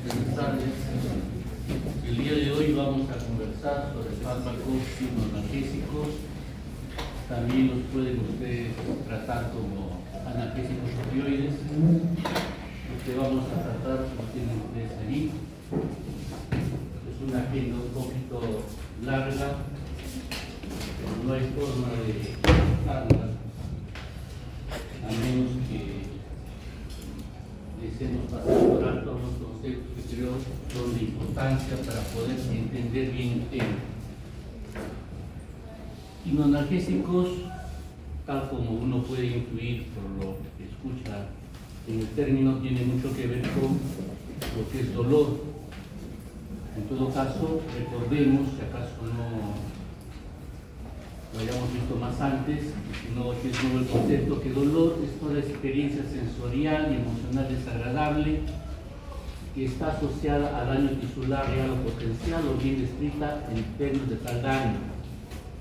Buenas tardes. El día de hoy vamos a conversar sobre fármacos analgésicos. También los pueden ustedes tratar como analgésicos opioides. Lo que vamos a tratar lo tienen ustedes allí. Es una agenda un poquito larga, pero no hay forma de cortarla, a menos que hemos pasado por alto los conceptos que creo son de importancia para poder entender bien el tema. Hipnoanalgésicos, tal como uno puede intuir por lo que escucha en el término, tiene mucho que ver con lo que es dolor. En todo caso, recordemos, si acaso no lo hayamos visto más antes, no que es nuevo el concepto, que dolor es toda experiencia sensorial y emocional desagradable que está asociada a daño tisular real o potencial o bien descrita en términos de tal daño.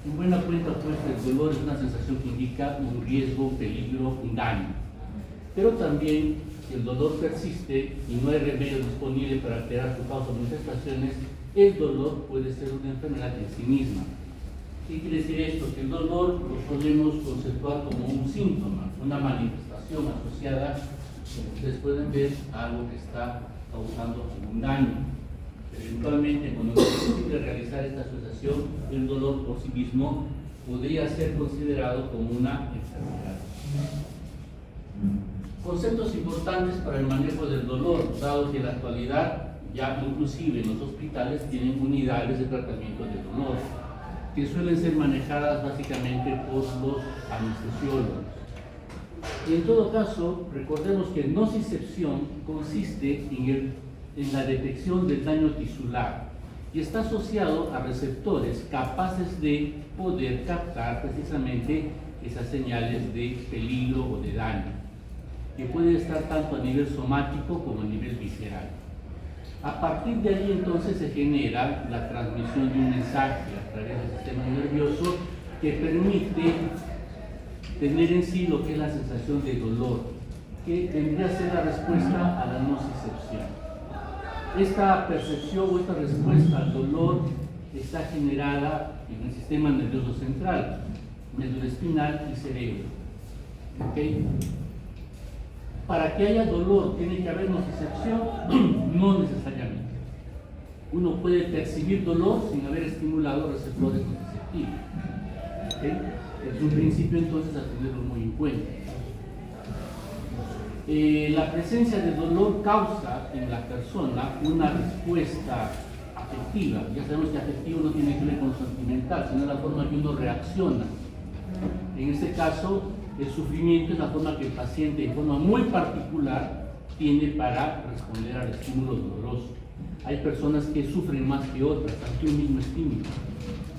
En buena cuenta, pues, el dolor es una sensación que indica un riesgo, un peligro, un daño. Pero también, si el dolor persiste y no hay remedio disponible para alterar su causa o manifestaciones, el dolor puede ser una enfermedad en sí misma. ¿Qué quiere decir esto? Que el dolor lo podemos conceptuar como un síntoma, una manifestación asociada, como ustedes pueden ver, a algo que está causando algún daño. Eventualmente, cuando no es posible realizar esta asociación, el dolor por sí mismo podría ser considerado como una enfermedad. Conceptos importantes para el manejo del dolor, dado que en la actualidad ya inclusive en los hospitales tienen unidades de tratamiento del dolor, que suelen ser manejadas básicamente por los anestesiólogos. Y en todo caso, recordemos que nocicepción consiste en la detección del daño tisular y está asociado a receptores capaces de poder captar precisamente esas señales de peligro o de daño, que puede estar tanto a nivel somático como a nivel visceral. A partir de ahí entonces se genera la transmisión de un mensaje a través del sistema nervioso que permite tener en sí lo que es la sensación de dolor, que vendría a ser la respuesta a la nocicepción. Esta percepción o esta respuesta al dolor está generada en el sistema nervioso central, médula espinal y cerebro. ¿Okay? Para que haya dolor, ¿tiene que haber nocicepción? No necesariamente. Uno puede percibir dolor sin haber estimulado receptores nociceptivos. ¿Okay? Es un principio entonces a tenerlo muy en cuenta. La presencia de dolor causa en la persona una respuesta afectiva. Ya sabemos que afectivo no tiene que ver con sentimental, sino la forma que uno reacciona. En este caso, el sufrimiento es la forma que el paciente, en forma muy particular, tiene para responder al estímulo doloroso. Hay personas que sufren más que otras ante un mismo estímulo.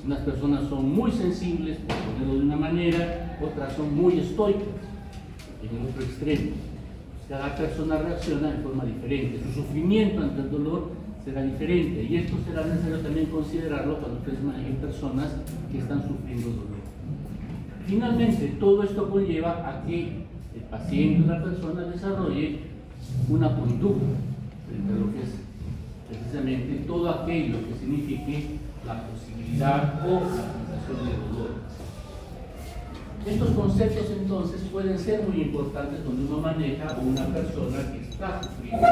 Unas personas son muy sensibles, por ponerlo de una manera, otras son muy estoicas, en otro extremo. Cada persona reacciona de forma diferente. Su sufrimiento ante el dolor será diferente, y esto será necesario también considerarlo cuando ustedes manejen personas que están sufriendo dolor. Finalmente, todo esto conlleva a que el paciente o la persona desarrolle una conducta frente a lo que es precisamente todo aquello que signifique la posibilidad o la sensación de dolor. Estos conceptos entonces pueden ser muy importantes cuando uno maneja a una persona que está sufriendo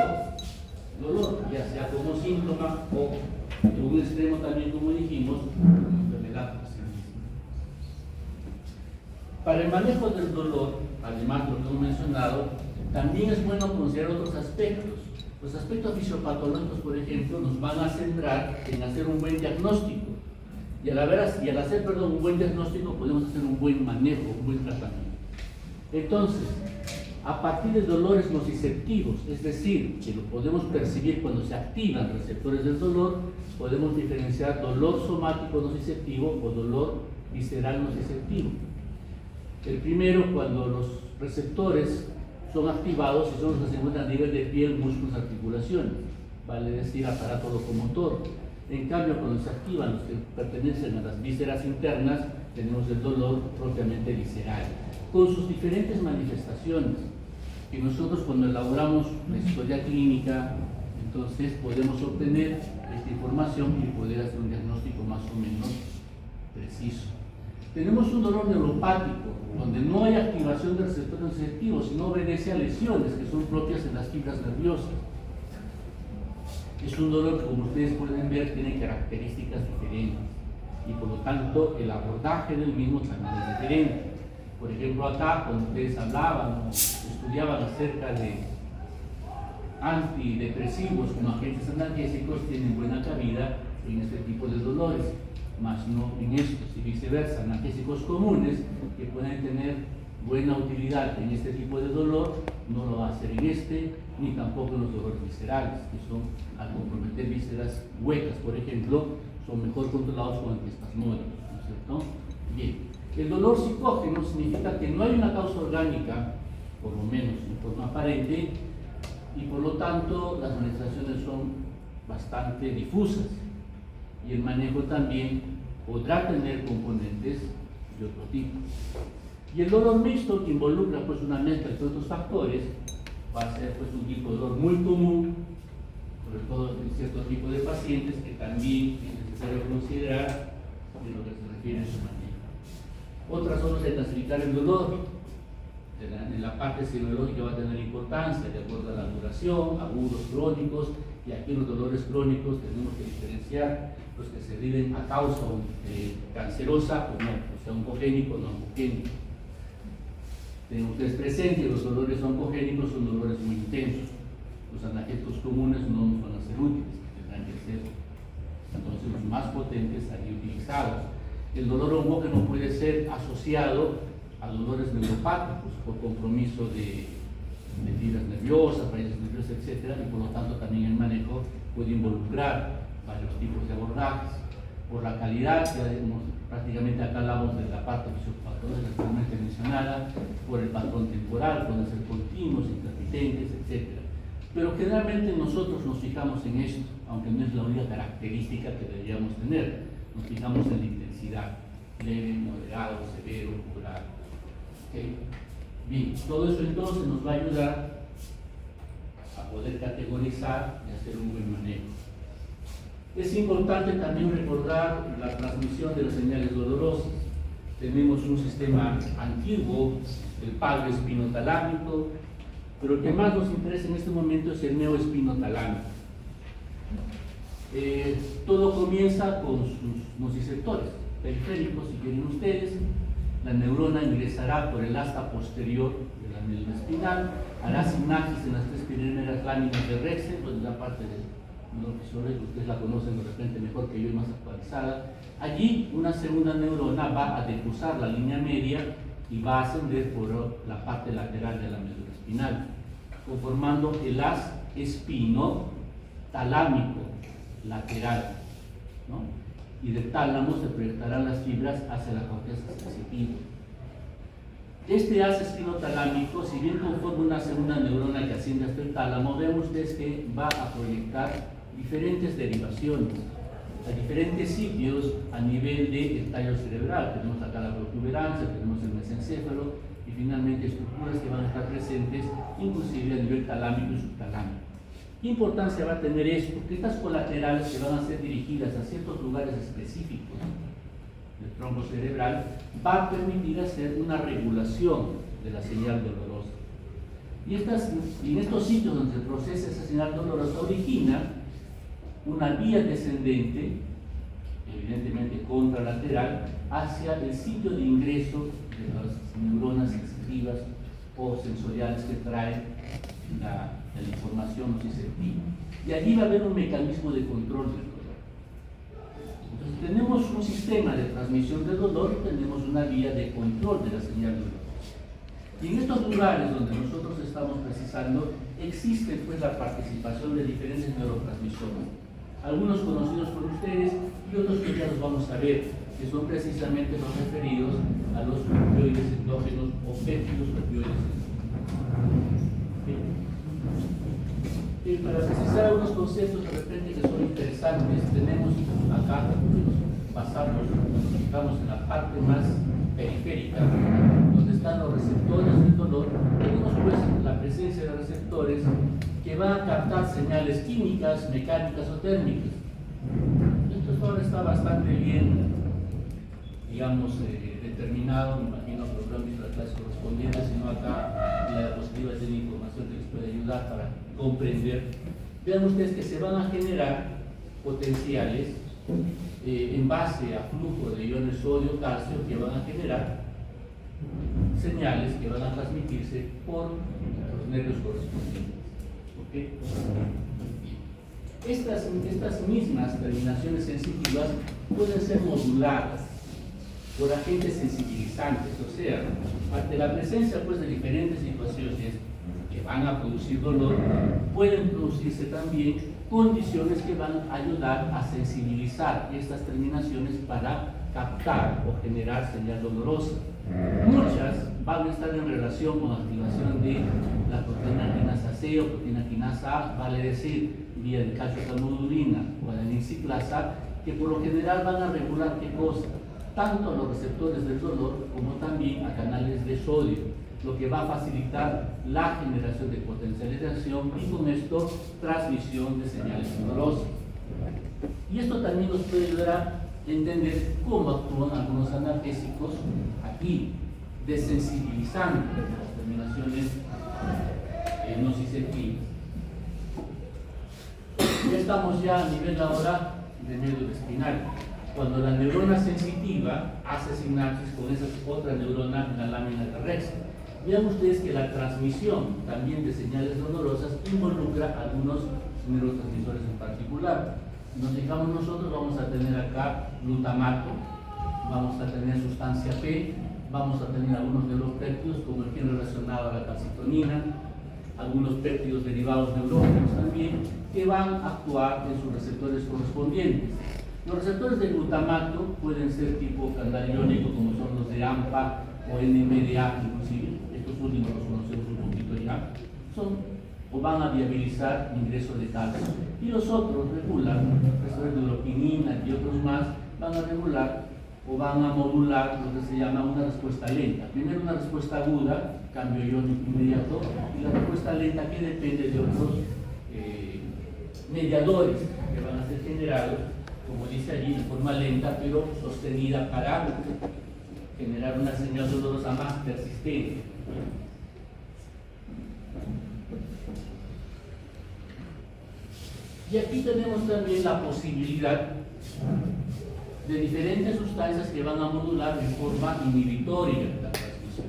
dolor, ya sea como síntoma o en un extremo también, como dijimos, enfermedad. Para el manejo del dolor, además de lo que hemos mencionado, también es bueno considerar otros aspectos. Los aspectos fisiopatológicos, por ejemplo, nos van a centrar en hacer un buen diagnóstico. Y al hacer un buen diagnóstico podemos hacer un buen manejo, un buen tratamiento. Entonces, a partir de dolores nociceptivos, es decir, que lo podemos percibir cuando se activan receptores del dolor, podemos diferenciar dolor somático nociceptivo o dolor visceral nociceptivo. El primero, cuando los receptores son activados y son los que se encuentran a nivel de piel, músculos, articulaciones, vale decir aparato locomotor. En cambio, cuando se activan los que pertenecen a las vísceras internas, tenemos el dolor propiamente visceral, con sus diferentes manifestaciones, que nosotros cuando elaboramos la historia clínica, Entonces podemos obtener esta información y poder hacer un diagnóstico más o menos preciso. Tenemos un dolor neuropático, donde no hay activación del receptor nociceptivo, sino obedece a lesiones que son propias de las fibras nerviosas. Es un dolor que, como ustedes pueden ver, tiene características diferentes y por lo tanto el abordaje del mismo también es diferente. Por ejemplo, acá cuando ustedes hablaban o estudiaban acerca de antidepresivos como agentes analgésicos, tienen buena cabida en este tipo de dolores, más no en estos, y viceversa. Analgésicos comunes que pueden tener buena utilidad en este tipo de dolor no lo va a hacer en este, ni tampoco en los dolores viscerales, que son, al comprometer vísceras huecas, por ejemplo, son mejor controlados con antiespasmódicos, ¿no es cierto? Bien, el dolor psicógeno significa que no hay una causa orgánica, por lo menos en forma aparente, y por lo tanto las manifestaciones son bastante difusas, y el manejo también podrá tener componentes de otro tipo. Y el dolor mixto, que involucra pues una mezcla de otros factores, va a ser pues un tipo de dolor muy común, sobre todo en cierto tipo de pacientes, que también es necesario considerar en lo que se refiere a su manejo. Otras formas de clasificar el dolor, en la parte semiológica va a tener importancia de acuerdo a la duración, agudos, crónicos, y aquí los dolores crónicos tenemos que diferenciar los que se deben a causa cancerosa o no, o sea, oncogénico o no oncogénico. Tengan ustedes presente que los dolores oncogénicos son dolores muy intensos. Los analgésicos comunes no nos van a ser útiles, tendrán que ser entonces los más potentes ahí utilizados. El dolor oncógeno puede ser asociado a dolores neuropáticos por compromiso de fibras nerviosas, raíces nerviosas, etc. Y por lo tanto también el manejo puede involucrar varios tipos de abordajes. Por la calidad, prácticamente acá hablamos de la parte fisiopatológica anteriormente mencionada, por el patrón temporal, pueden ser continuos, intermitentes, etc. Pero generalmente nosotros nos fijamos en esto, aunque no es la única característica que deberíamos tener. Nos fijamos en la intensidad, leve, moderado, severo, grave. ¿Okay? Bien, todo eso entonces nos va a ayudar a poder categorizar y hacer un buen manejo. Es importante también recordar la transmisión de las señales dolorosas. Tenemos un sistema antiguo, el palio espinotalámico, pero el que más nos interesa en este momento es el neoespinotalámico. Todo comienza con sus nociceptores periféricos, si quieren ustedes. La neurona ingresará por el asta posterior de la médula espinal, hará sinapsis en las tres primeras láminas de Rexel, donde la parte del neurofisorio, ustedes la conocen de repente mejor que yo y más actualizada. Allí una segunda neurona va a decruzar la línea media y va a ascender por la parte lateral de la médula espinal, conformando el haz espinotalámico lateral, ¿no? Y del tálamo se proyectarán las fibras hacia la corteza sensitiva. Este haz espinotalámico, si bien conforma una segunda neurona que asciende hasta el tálamo, ven ustedes que va a proyectar diferentes derivaciones a diferentes sitios a nivel del tallo cerebral. Tenemos acá la protuberancia, tenemos el mesencéfalo y finalmente estructuras que van a estar presentes inclusive a nivel talámico y subtalámico. ¿Qué importancia va a tener esto? Que estas colaterales que van a ser dirigidas a ciertos lugares específicos del tronco cerebral va a permitir hacer una regulación de la señal dolorosa. Y en estos sitios donde se procesa esa señal dolorosa origina una vía descendente, evidentemente contralateral, hacia el sitio de ingreso de las neuronas sensitivas o sensoriales que traen la información nociceptiva. Y allí va a haber un mecanismo de control del dolor. Entonces tenemos un sistema de transmisión del dolor y tenemos una vía de control de la señal dolorosa. Y en estos lugares donde nosotros estamos precisando, existe pues la participación de diferentes neurotransmisores, algunos conocidos por ustedes y otros que ya los vamos a ver, que son precisamente los referidos a los opioides endógenos o péptidos opioides endógenos. Para precisar algunos conceptos de repente que son interesantes, tenemos acá, pasamos, nos fijamos en la parte más periférica, donde están los receptores del dolor. Tenemos pues la presencia de receptores que van a captar señales químicas, mecánicas o térmicas. Esto ahora está bastante bien, digamos, determinado, me imagino que lo han visto las clases correspondientes, sino acá la diapositiva tiene información que les puede ayudar para comprender. Vean ustedes que se van a generar potenciales en base a flujo de iones sodio-calcio que van a generar señales que van a transmitirse por los nervios correspondientes. ¿Okay? Estas mismas terminaciones sensitivas pueden ser moduladas por agentes sensibilizantes, o sea, ante la presencia pues, de diferentes situaciones que van a producir dolor, pueden producirse también condiciones que van a ayudar a sensibilizar estas terminaciones para captar o generar señal dolorosa. Muchas van a estar en relación con activación de la proteína quinasa C o proteína quinasa A, vale decir, vía de calcio-calmodulina o adenosiclasa, que por lo general van a regular qué cosa, tanto a los receptores del dolor como también a canales de sodio, lo que va a facilitar la generación de potenciales de acción y con esto transmisión de señales dolorosas. Y esto también nos puede ayudar a entender cómo actúan algunos analgésicos aquí, desensibilizando las terminaciones nociceptivas. Ya estamos ya a nivel ahora de médula espinal. Cuando la neurona sensitiva hace sinapsis con esa otra neurona en la lámina terrestre. Vean ustedes que la transmisión también de señales dolorosas involucra algunos neurotransmisores en particular. Nos fijamos nosotros, vamos a tener acá glutamato, vamos a tener sustancia P, vamos a tener algunos neuropéptidos como el gen relacionado a la calcitonina, algunos péptidos derivados neurógenos también, que van a actuar en sus receptores correspondientes. Los receptores de glutamato pueden ser tipo canal iónico, como son los de AMPA o NMDA, inclusive, estos últimos los conocemos un poquito ya, o van a viabilizar ingreso de calcio. Y los otros regulan, receptores de uroquinina y otros más, van a regular o van a modular lo que se llama una respuesta lenta. Primero una respuesta aguda, cambio iónico inmediato, y la respuesta lenta que depende de otros mediadores que van a ser generados, como dice allí, de forma lenta pero sostenida para generar una señal dolorosa más persistente. Y aquí tenemos también la posibilidad de diferentes sustancias que van a modular en forma inhibitoria la transmisión.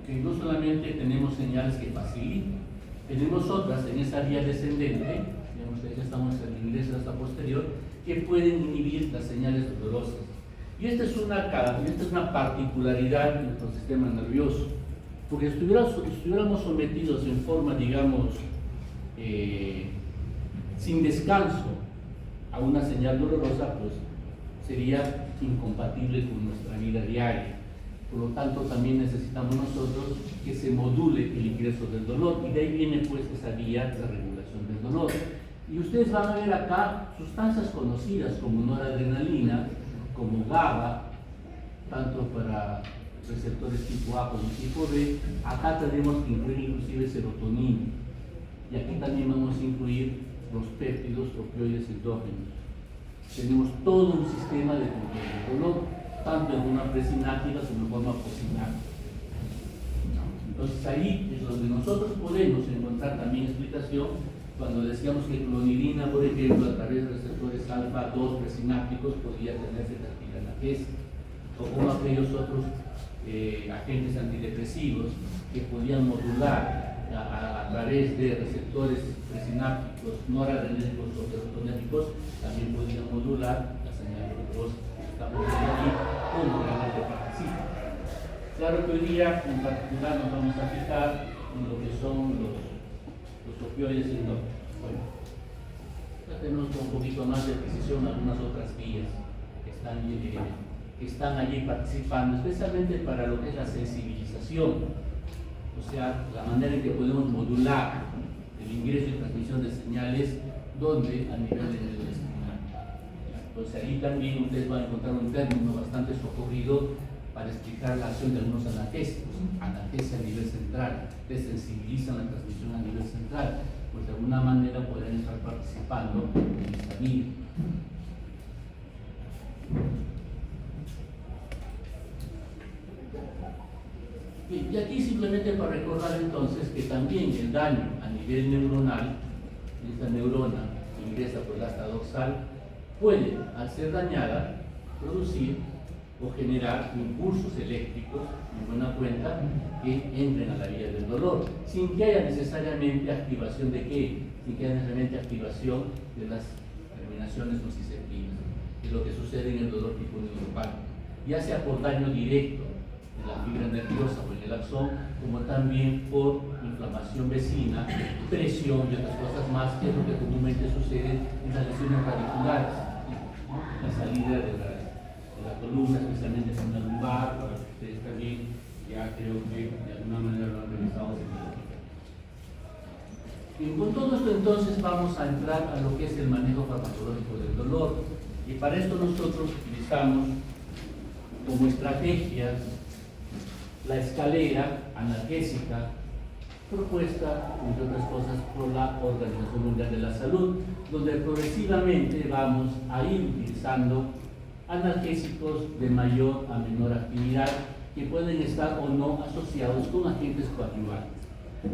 Que no solamente tenemos señales que facilitan, tenemos otras en esa vía descendente, digamos que ya estamos en el ingreso hasta posterior, que pueden inhibir las señales dolorosas. Y esta es una particularidad de nuestro sistema nervioso, porque si estuviéramos sometidos en forma, digamos, sin descanso a una señal dolorosa, pues sería incompatible con nuestra vida diaria. Por lo tanto, también necesitamos nosotros que se module el ingreso del dolor, y de ahí viene pues esa vía de regulación del dolor. Y ustedes van a ver acá sustancias conocidas como noradrenalina, como GABA, tanto para receptores tipo A como tipo B. Acá tenemos que incluir inclusive serotonina, y aquí también vamos a incluir los péptidos opioides endógenos. Tenemos todo un sistema de control del dolor, tanto en forma presináptica como en forma postsináptica. Entonces ahí es donde nosotros podemos encontrar también explicación cuando decíamos que clonidina, por ejemplo, a través de receptores alfa-2 presinápticos podría tener fetaquilanagésica, o como aquellos otros agentes antidepresivos que podían modular a través de receptores presinápticos noradrenérgicos o serotonérgicos, también podrían modular la señal dolorosa. Estamos viendo aquí cómo realmente participa. Claro que hoy día en particular nos vamos a fijar en lo que son los opioides endógenos. Bueno, ya tenemos un poquito más de precisión algunas otras vías que están allí participando, especialmente para lo que es la sensibilización, o sea, la manera en que podemos modular el ingreso y transmisión de señales, donde a nivel de médula espinal. Entonces ahí también ustedes van a encontrar un término bastante socorrido para explicar la acción de algunos analgésicos. Analgesia a nivel central, desensibilizan la transmisión a nivel central, pues de alguna manera podrían estar participando en esta vía. Y aquí simplemente para recordar entonces que también el daño a nivel neuronal, esta neurona que ingresa por el asta dorsal, puede, al ser dañada, producir o generar impulsos eléctricos, en buena cuenta, que entren a la vía del dolor, sin que haya necesariamente activación de qué, sin que haya necesariamente activación de las terminaciones nociceptivas, que es lo que sucede en el dolor tipo neuropático, ya sea por daño directo de la fibra nerviosa o en el axón, como también por inflamación vecina, presión y otras cosas más, que es lo que comúnmente sucede en las lesiones radiculares, la salida de la columna, especialmente en la lumbar, para que ustedes también ya creo que de alguna manera lo han revisado. Y con todo esto entonces vamos a entrar a lo que es el manejo farmacológico del dolor, y para esto nosotros utilizamos como estrategia la escalera analgésica propuesta, entre otras cosas, por la Organización Mundial de la Salud, donde progresivamente vamos a ir utilizando analgésicos de mayor a menor actividad que pueden estar o no asociados con agentes coadyuvantes.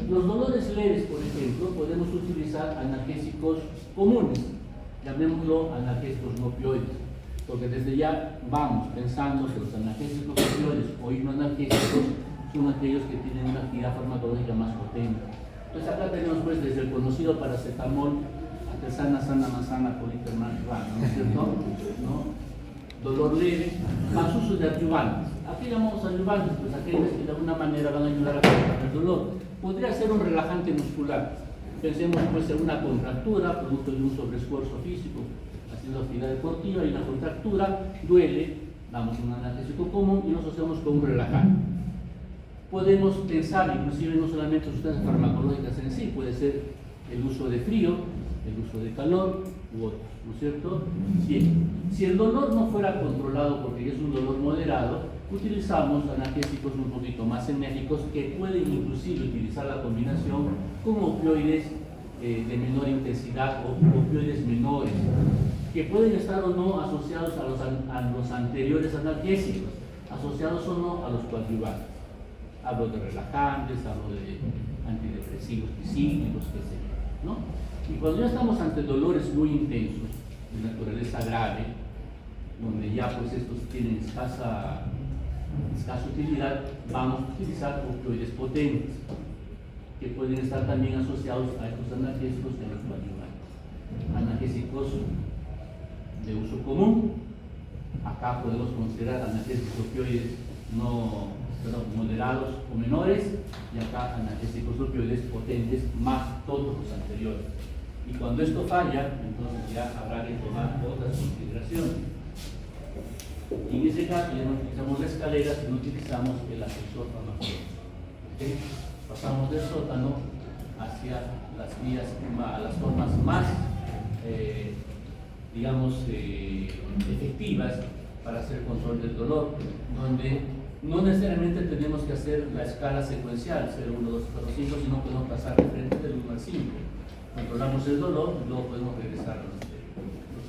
Los dolores leves, por ejemplo, podemos utilizar analgésicos comunes, llamémoslo analgésicos no opioides, porque desde ya vamos pensando que los analgésicos opioides o hipnoanalgésicos son aquellos que tienen una actividad farmacológica más potente. Entonces acá tenemos pues desde el conocido paracetamol hasta el sana manzana politerman, ¿no es cierto? ¿No? Dolor leve, más uso de adyuvantes. ¿A qué llamamos adyuvantes? Pues aquellos que de alguna manera van a ayudar a controlar el dolor. Podría ser un relajante muscular. Pensemos pues en una contractura, producto de un sobreesfuerzo físico, haciendo actividad deportiva y una contractura, duele, damos un analgésico común y nos asociamos con un relajante. Podemos pensar, inclusive no solamente sustancias farmacológicas en sí, puede ser el uso de frío, el uso de calor u otros, ¿no es cierto? Bien, si el dolor no fuera controlado porque es un dolor moderado, utilizamos analgésicos un poquito más enérgicos que pueden inclusive utilizar la combinación con opioides de menor intensidad o opioides menores, que pueden estar o no asociados a los anteriores analgésicos, asociados o no a los coadyuvantes. Hablo de relajantes, hablo de antidepresivos bicíclicos, qué sé yo, ¿no? Y cuando ya estamos ante dolores muy intensos, de naturaleza grave, donde ya pues estos tienen escasa utilidad, vamos a utilizar opioides potentes, que pueden estar también asociados a estos analgésicos de los coadyuvantes. Analgésicos de uso común, acá podemos considerar analgésicos opioides moderados o menores, y acá analgésicos opioides potentes más todos los anteriores. Y cuando esto falla, entonces ya habrá que tomar otras consideraciones. Y en ese caso ya no utilizamos la escalera, sino utilizamos el ascensor farmacológico. ¿Okay? Pasamos del sótano hacia las vías, a las formas más, efectivas para hacer control del dolor, donde no necesariamente tenemos que hacer la escala secuencial, 0, 1, 2, 4, 5, sino podemos pasar de frente del 1 al 5. Controlamos el dolor y luego podemos regresar a los anteriores.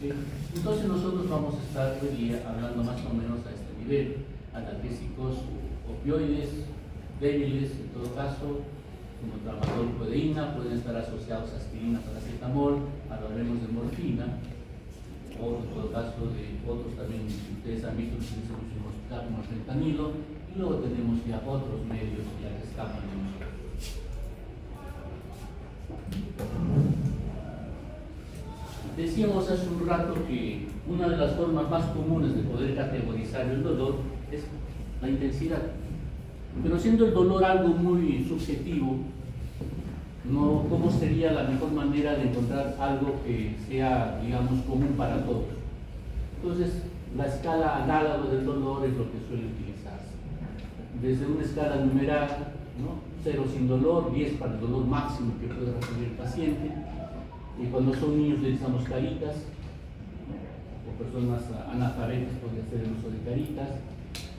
¿Sí? Entonces nosotros vamos a estar hoy día hablando más o menos a este nivel. Analgésicos opioides, débiles en todo caso, como tramadol, codeína, pueden estar asociados a aspirina, paracetamol, hablaremos de morfina, o en todo caso de otros también, ustedes han visto que se usa mucho en el hospital como el fentanilo, y luego tenemos ya otros medios ya que escapan de nosotros. Decíamos hace un rato que una de las formas más comunes de poder categorizar el dolor es la intensidad, pero siendo el dolor algo muy subjetivo, ¿cómo sería la mejor manera de encontrar algo que sea, digamos, común para todos? Entonces, la escala análoga del dolor es lo que suele utilizarse. Desde una escala numeral, ¿no? 0 sin dolor, 10 para el dolor máximo que puede recibir el paciente. Y cuando son niños utilizamos caritas, ¿no? O personas analfabetas podría hacer el uso de caritas.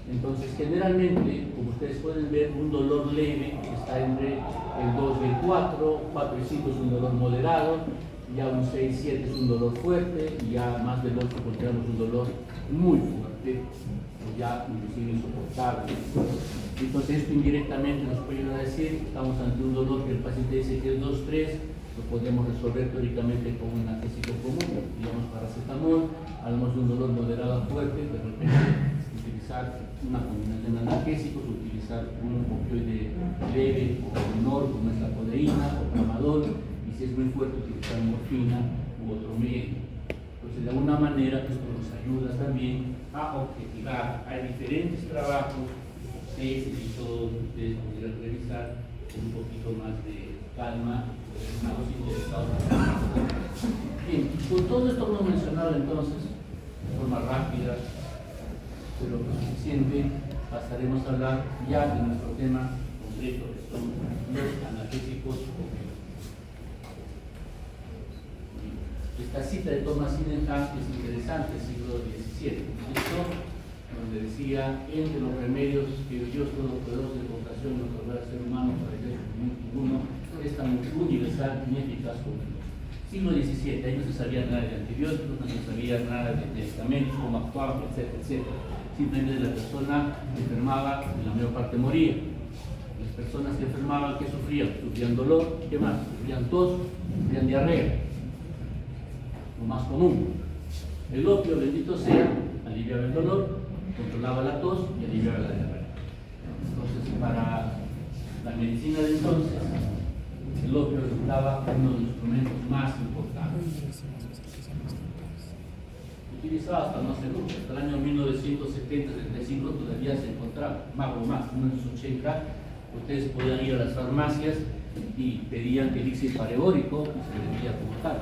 Entonces, generalmente, como ustedes pueden ver, un dolor leve está entre el 2 y el 4, 4 y 5 es un dolor moderado, ya un 6 y 7 es un dolor fuerte, y ya más del 8 encontramos un dolor muy fuerte, o ya inclusive insoportable. Entonces, esto indirectamente nos puede ayudar a decir, estamos ante un dolor que el paciente dice que es 2-3, lo podemos resolver teóricamente con un analgésico común, digamos paracetamol. Hablamos de un dolor moderado a fuerte, de repente utilizar una combinación de analgésicos, utilizar un opioide leve o menor, como es la codeína o tramadol, y si es muy fuerte, utilizar morfina u otro medio. Entonces, de alguna manera, esto nos ayuda también a objetivar. Hay diferentes trabajos, tesis y todo, que ustedes pudieran revisar con un poquito más de calma, más interesados. Bien, con todo esto que hemos mencionado entonces, de forma rápida, pero suficiente, pasaremos a hablar ya de nuestro tema concreto, que son los analgésicos opioides. Esta cita de Thomas Sydenham es interesante, siglo XVII, donde decía: entre los remedios que Dios Todopoderoso de vocación nos otorgó al ser humano para el sufrimiento ninguno, es tan universal y eficaz como el siglo XVII. Ahí no se sabía nada de antibióticos, no se sabía nada de medicamentos, cómo actuaban, etcétera, etcétera. Simplemente la persona enfermaba y la mayor parte moría. Las personas que enfermaban, ¿qué sufrían? Sufrían dolor, ¿qué más? Sufrían tos, sufrían diarrea, lo más común. El opio, bendito sea, aliviaba el dolor, controlaba la tos y aliviaba la diarrea. Entonces, para la medicina de entonces, el opio resultaba uno de los instrumentos más importantes. Utilizado hasta no hace mucho, hasta el año 1970-75 todavía se encontraba, más o más, en los 80, ustedes podían ir a las farmacias y pedían elixir paregórico y se vendía como tal.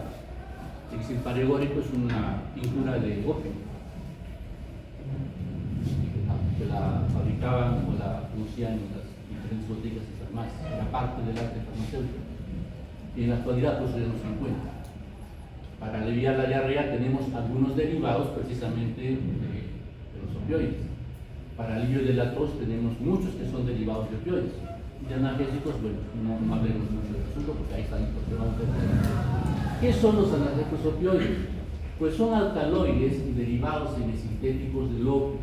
El elixir paregórico es una pintura de opio, que la fabricaban o la producían en las diferentes bodegas y farmacias, era parte del arte farmacéutico. Y en la actualidad pues ya no se encuentra. Para aliviar la diarrea tenemos algunos derivados precisamente de los opioides. Para alivio de la tos tenemos muchos que son derivados de opioides. De analgésicos, bueno, no hablemos mucho del asunto porque ahí están los que vamos a ver. ¿Qué son los analgésicos opioides? Pues son alcaloides y derivados semisintéticos del opio,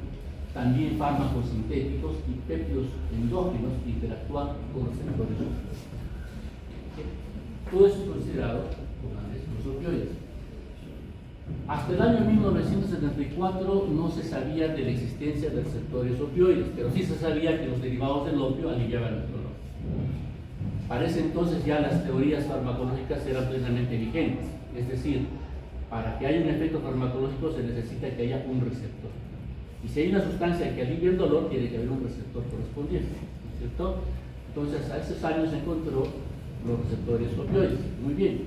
también fármacos sintéticos y péptidos endógenos que interactúan con receptores opioides. Todo eso es considerado como analgésicos opioides. Hasta el año 1974 no se sabía de la existencia de receptores opioides, pero sí se sabía que los derivados del opio aliviaban el dolor. Para ese entonces ya las teorías farmacológicas eran plenamente vigentes, es decir, para que haya un efecto farmacológico se necesita que haya un receptor. Y si hay una sustancia que alivia el dolor, tiene que haber un receptor correspondiente, ¿no es cierto? Entonces, a esos años se encontró los receptores opioides, muy bien.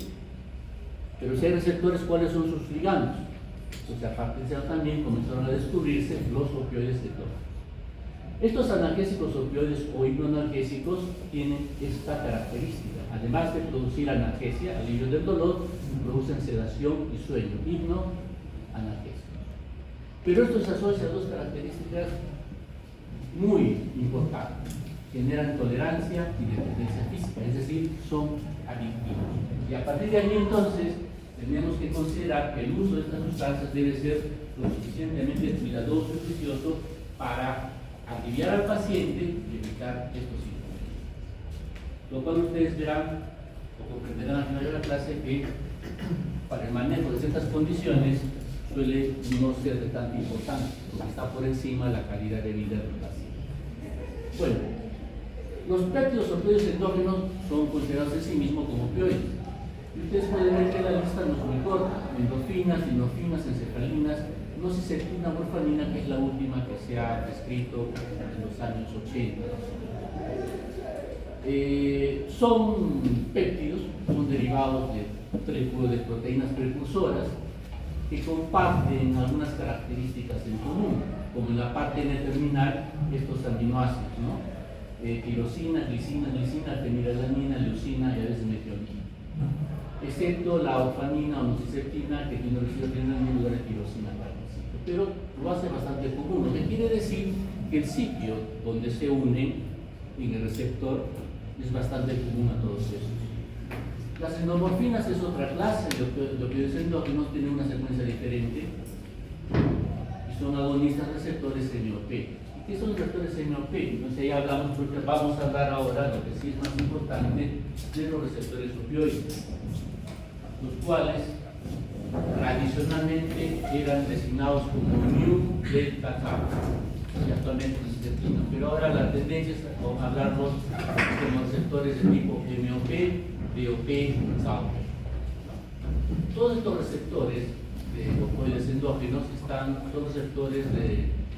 Pero si hay receptores, ¿cuáles son sus ligandos? Entonces, a partir de eso también comenzaron a descubrirse los opioides de todo. Estos analgésicos opioides o hipnoanalgésicos tienen esta característica. Además de producir analgesia, alivio del dolor, producen sedación y sueño, hipnoanalgésicos. Pero esto se asocia a dos características muy importantes. Generan tolerancia y dependencia física, es decir, son adictivos. Y a partir de ahí entonces tenemos que considerar que el uso de estas sustancias debe ser lo suficientemente cuidadoso y juicioso para aliviar al paciente y evitar estos síntomas. Lo cual ustedes verán o comprenderán al final de la clase que para el manejo de ciertas condiciones suele no ser de tanta importancia, porque está por encima de la calidad de vida del paciente. Bueno, los péptidos opioides endógenos son considerados en sí mismos como opioides. Y ustedes pueden ver que la lista no es muy corta: endorfinas, dinorfinas, encefalinas, nociceptina, morfanina, que es la última que se ha descrito en los años 80. Son péptidos, son derivados de proteínas precursoras que comparten algunas características en común, como en la parte N-terminal, estos aminoácidos, ¿no? Tirosina, glicina, fenilalanina, leucina y a veces metionina, excepto la orfanina o nociceptina, que tiene origen en el lugar de tirosina para el principio, pero lo hace bastante común, lo que quiere decir que que el sitio donde se unen en el receptor es bastante común a todos estos. Las endomorfinas es otra clase de opioides endógenos, tienen una secuencia diferente y son agonistas receptores MOP. ¿Y qué son los receptores MOP? Entonces ya hablamos, porque vamos a hablar ahora, lo que sí es más importante, de los receptores opioides, los cuales tradicionalmente eran designados como mu delta tau y actualmente se designan, pero ahora la tendencia es a hablarlos como receptores de tipo MOP, DOP, tau. Todos estos receptores de opioides endógenos son receptores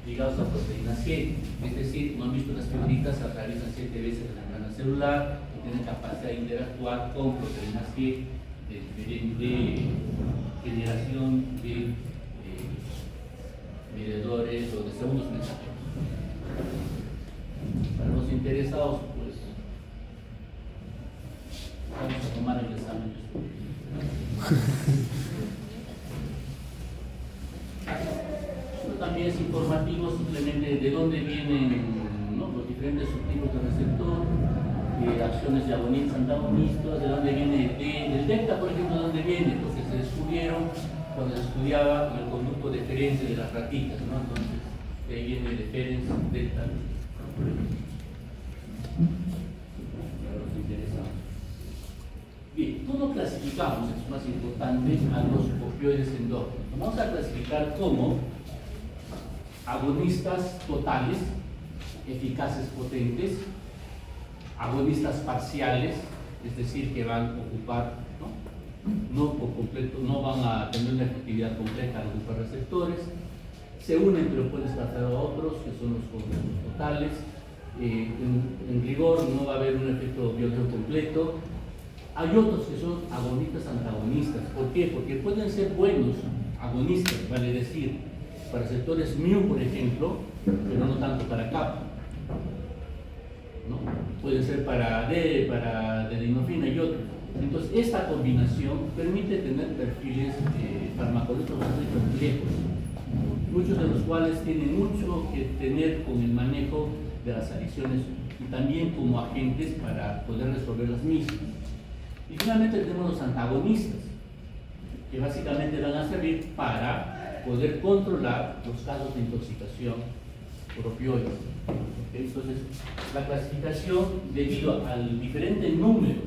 ligados a proteínas G, es decir, como han visto las figuritas, atraviesan 7 veces la membrana celular y tienen capacidad de interactuar con proteínas G de diferente generación de mediadores o de segundos mensajeros. Para los interesados, pues vamos a tomar el examen de esto también es informativo simplemente de dónde vienen, ¿no?, los diferentes subtipos de receptor, acciones de agonistas, antagonistas, de dónde viene el delta, por ejemplo, de dónde viene, porque se descubrieron cuando se estudiaba el conducto deferente de las ratitas, ¿no? Entonces, de ahí viene el deferens delta. Para los interesados. Bien, ¿cómo clasificamos? Es más importante a los opioides endógenos. Vamos a clasificar como agonistas totales, eficaces, potentes, agonistas parciales, es decir, que van a ocupar, no por completo, no van a tener una efectividad completa al ocupar receptores, se unen pero pueden descartar a otros, que son los agonistas totales. En rigor no va a haber un efecto biológico completo. Hay otros que son agonistas antagonistas. ¿Por qué? Porque pueden ser buenos agonistas, vale decir, para receptores mu, por ejemplo, pero no tanto para kappa, ¿no? Pueden ser para D, para adenosina y otros. Entonces, esta combinación permite tener perfiles farmacológicos bastante complejos, muchos de los cuales tienen mucho que tener con el manejo de las adicciones y también como agentes para poder resolver las mismas. Y finalmente tenemos los antagonistas, que básicamente van a servir para poder controlar los casos de intoxicación por opioides. Entonces, la clasificación, debido al diferente número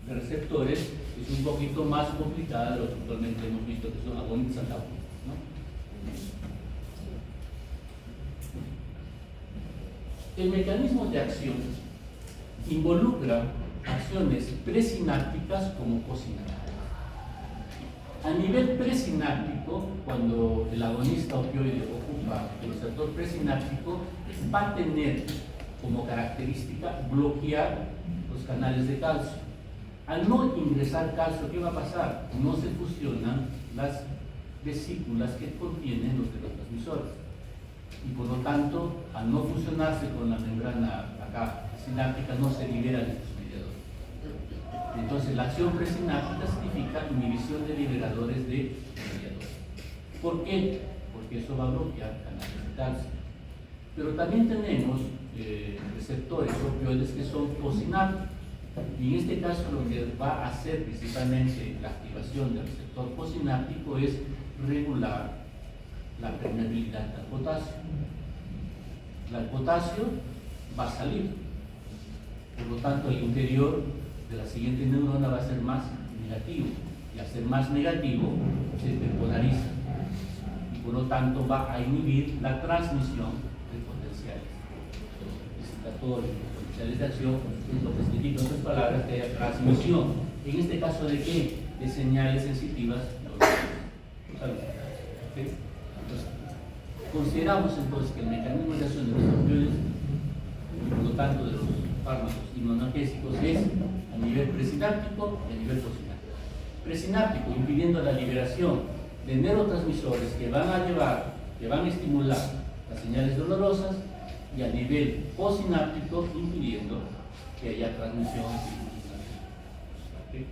de receptores, es un poquito más complicada de lo que actualmente hemos visto, que son agonistas antagonistas, ¿no? El mecanismo de acción involucra acciones presinápticas como posinápticas. A nivel presináptico, cuando el agonista opioide ocupa el receptor presináptico, va a tener como característica bloquear los canales de calcio. Al no ingresar calcio, ¿qué va a pasar? No se fusionan las vesículas que contienen los neurotransmisores. Y por lo tanto, al no fusionarse con la membrana acá sináptica, no se liberan estos mediadores. Entonces, la acción presináptica significa inhibición de liberadores de mediadores. ¿Por qué? Porque eso va a bloquear canales de calcio. Pero también tenemos receptores opioides que son posinápticos. Y en este caso, lo que va a hacer principalmente la activación del receptor posináptico es regular la permeabilidad al potasio. El potasio va a salir, por lo tanto el interior de la siguiente neurona va a ser más negativo, y al ser más negativo se depolariza y por lo tanto va a inhibir la transmisión de potenciales excitatorios, potenciales de acción, lo que significa en otras palabras que haya transmisión, en este caso de qué, de señales sensitivas. ¿Okay? Entonces, consideramos entonces que el mecanismo de acción de los opioides, y por lo tanto de los fármacos inmunológicos, es a nivel presináptico y a nivel posináptico. Presináptico, impidiendo la liberación de neurotransmisores que van a estimular las señales dolorosas, y a nivel posináptico, impidiendo que haya transmisión. ¿Okay?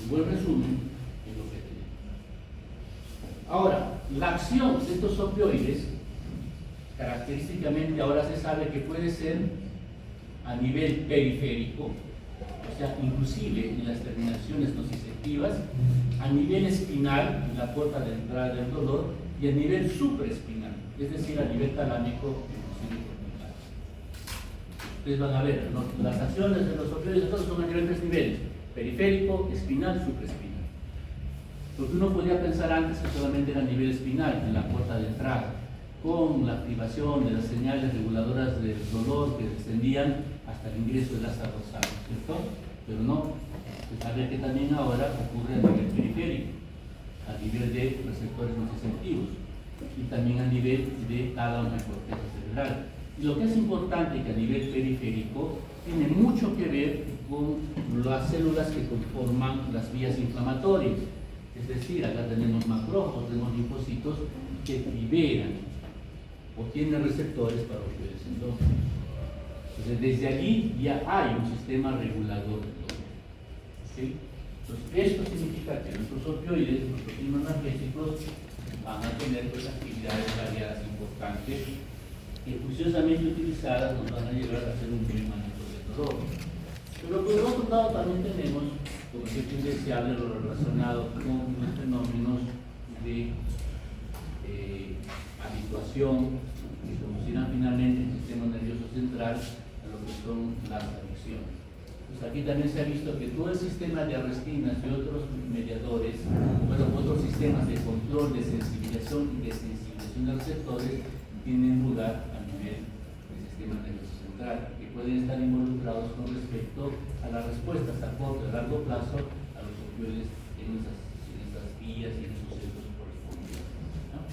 Un buen resumen es lo que tenemos. Ahora, la acción de estos opioides característicamente ahora se sabe que puede ser a nivel periférico, o sea, inclusive en las terminaciones nociceptivas, a nivel espinal, en la puerta de entrada del dolor, y a nivel supraespinal, es decir, a nivel talámico, inclusive cortical. Ustedes van a ver, ¿no? Las acciones de los opioides son a nivel 3 niveles: periférico, espinal, supraespinal. Porque uno podría pensar antes que solamente era a nivel espinal, en la puerta de entrada, con la activación de las señales reguladoras del dolor que descendían hasta el ingreso del asa dorsal, ¿cierto? Pero no, se sabe que también ahora ocurre a nivel periférico, a nivel de receptores nociceptivos y también a nivel de tálamo y corteza cerebral. Y lo que es importante que a nivel periférico tiene mucho que ver con las células que conforman las vías inflamatorias. Es decir, acá tenemos macrófagos, tenemos linfocitos que liberan o tienen receptores para opioides endógenos. Entonces, desde allí ya hay un sistema regulador del dolor. ¿Sí? Entonces, esto significa que nuestros opioides, nuestros analgésicos, van a tener pues, actividades variadas importantes que juiciosamente utilizadas nos van a llevar a hacer un buen manejo del dolor. Pero por el otro lado también tenemos, como efecto indeseable, lo relacionado con los fenómenos de habituación que conducirán finalmente el sistema nervioso central a lo que son las adicciones. Pues aquí también se ha visto que todo el sistema de arrestinas y otros mediadores, bueno, otros sistemas de control, de sensibilización y desensibilización de receptores tienen lugar a nivel del sistema nervioso central, que pueden estar involucrados con respecto a las respuestas a corto y largo plazo a los opioides en esas vías y en esos centros correspondientes, ¿no?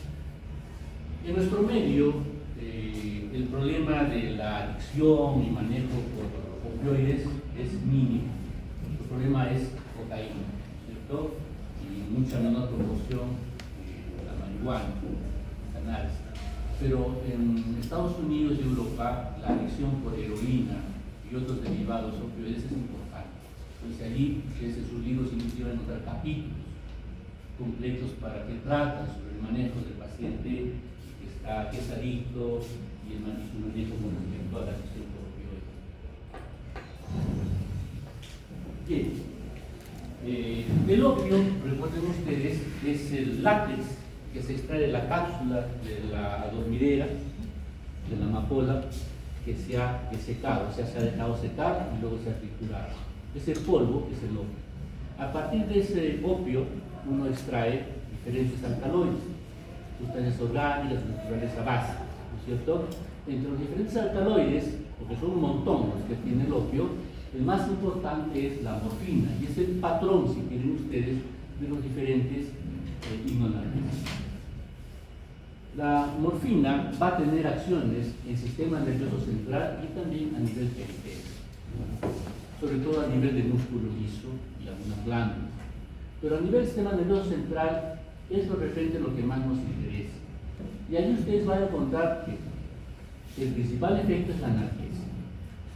En nuestro medio, el problema de la adicción y manejo por opioides es mínimo. El problema es cocaína, ¿cierto? Y en mucha menor proporción la marihuana, el cannabis. Pero en Estados Unidos y Europa la adicción por heroína y otros derivados opioides es importante. Entonces allí, desde sus libros inclusive van a encontrar capítulos completos para que tratan sobre el manejo del paciente que es adicto y su manejo con respecto a la adicción por opioides. Bien, el opio, recuerden ustedes, es el látex que se extrae de la cápsula de la adormidera, de la amapola, que se ha secado, o sea, se ha dejado secar y luego se ha triturado. Ese polvo es el opio. A partir de ese opio, uno extrae diferentes alcaloides, sustancias orgánicas, de naturaleza básica, ¿no es cierto? Entre los diferentes alcaloides, porque son un montón los que tiene el opio, el más importante es la morfina, y es el patrón, si quieren ustedes, de los diferentes hipnoanalgésicos. La morfina va a tener acciones en el sistema nervioso central y también a nivel periférico, sobre todo a nivel de músculo liso y algunas glándulas. Pero a nivel del sistema nervioso central es lo referente a lo que más nos interesa. Y ahí ustedes van a encontrar que el principal efecto es la analgesia.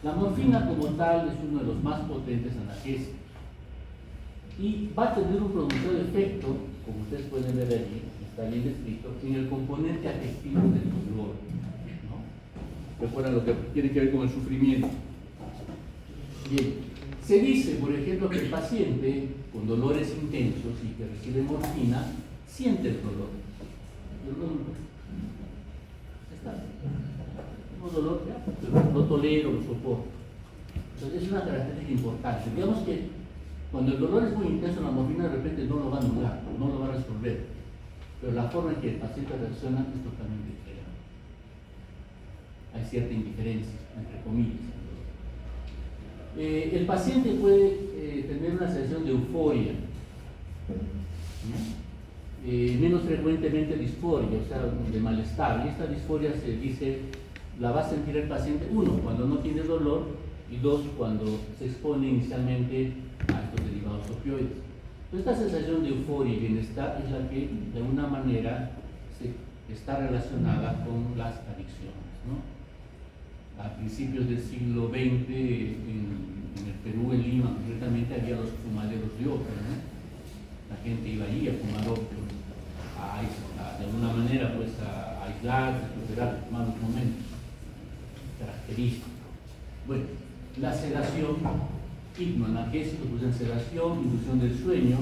La morfina como tal es uno de los más potentes analgésicos y va a tener un pronunciado efecto, como ustedes pueden ver allí, está bien descrito, en el componente afectivo del dolor, ¿no? Recuerda lo que tiene que ver con el sufrimiento. Bien, se dice, por ejemplo, que el paciente con dolores intensos y que recibe morfina siente el dolor. Está. Tengo dolor, ya, pero lo tolero, lo soporto. Entonces es una característica importante. Digamos que cuando el dolor es muy intenso, la morfina de repente no lo va a anular, no lo va a resolver. Pero la forma en que el paciente reacciona es totalmente diferente. Hay cierta indiferencia, entre comillas. El paciente puede tener una sensación de euforia, menos frecuentemente disforia, o sea, de malestar. Y esta disforia se dice, la va a sentir el paciente, uno, cuando no tiene dolor, y dos, cuando se expone inicialmente a estos derivados opioides. Esta sensación de euforia y bienestar es la que de alguna manera está relacionada con las adicciones, ¿no? A principios del siglo XX en el Perú, en Lima concretamente, había los fumaderos de opio, ¿no? La gente iba allí a fumar opio, de alguna manera pues a aislar, recuperar malos momentos, características. Bueno, la sedación, hipnoanalgésicos producen sedación, inducción del sueño,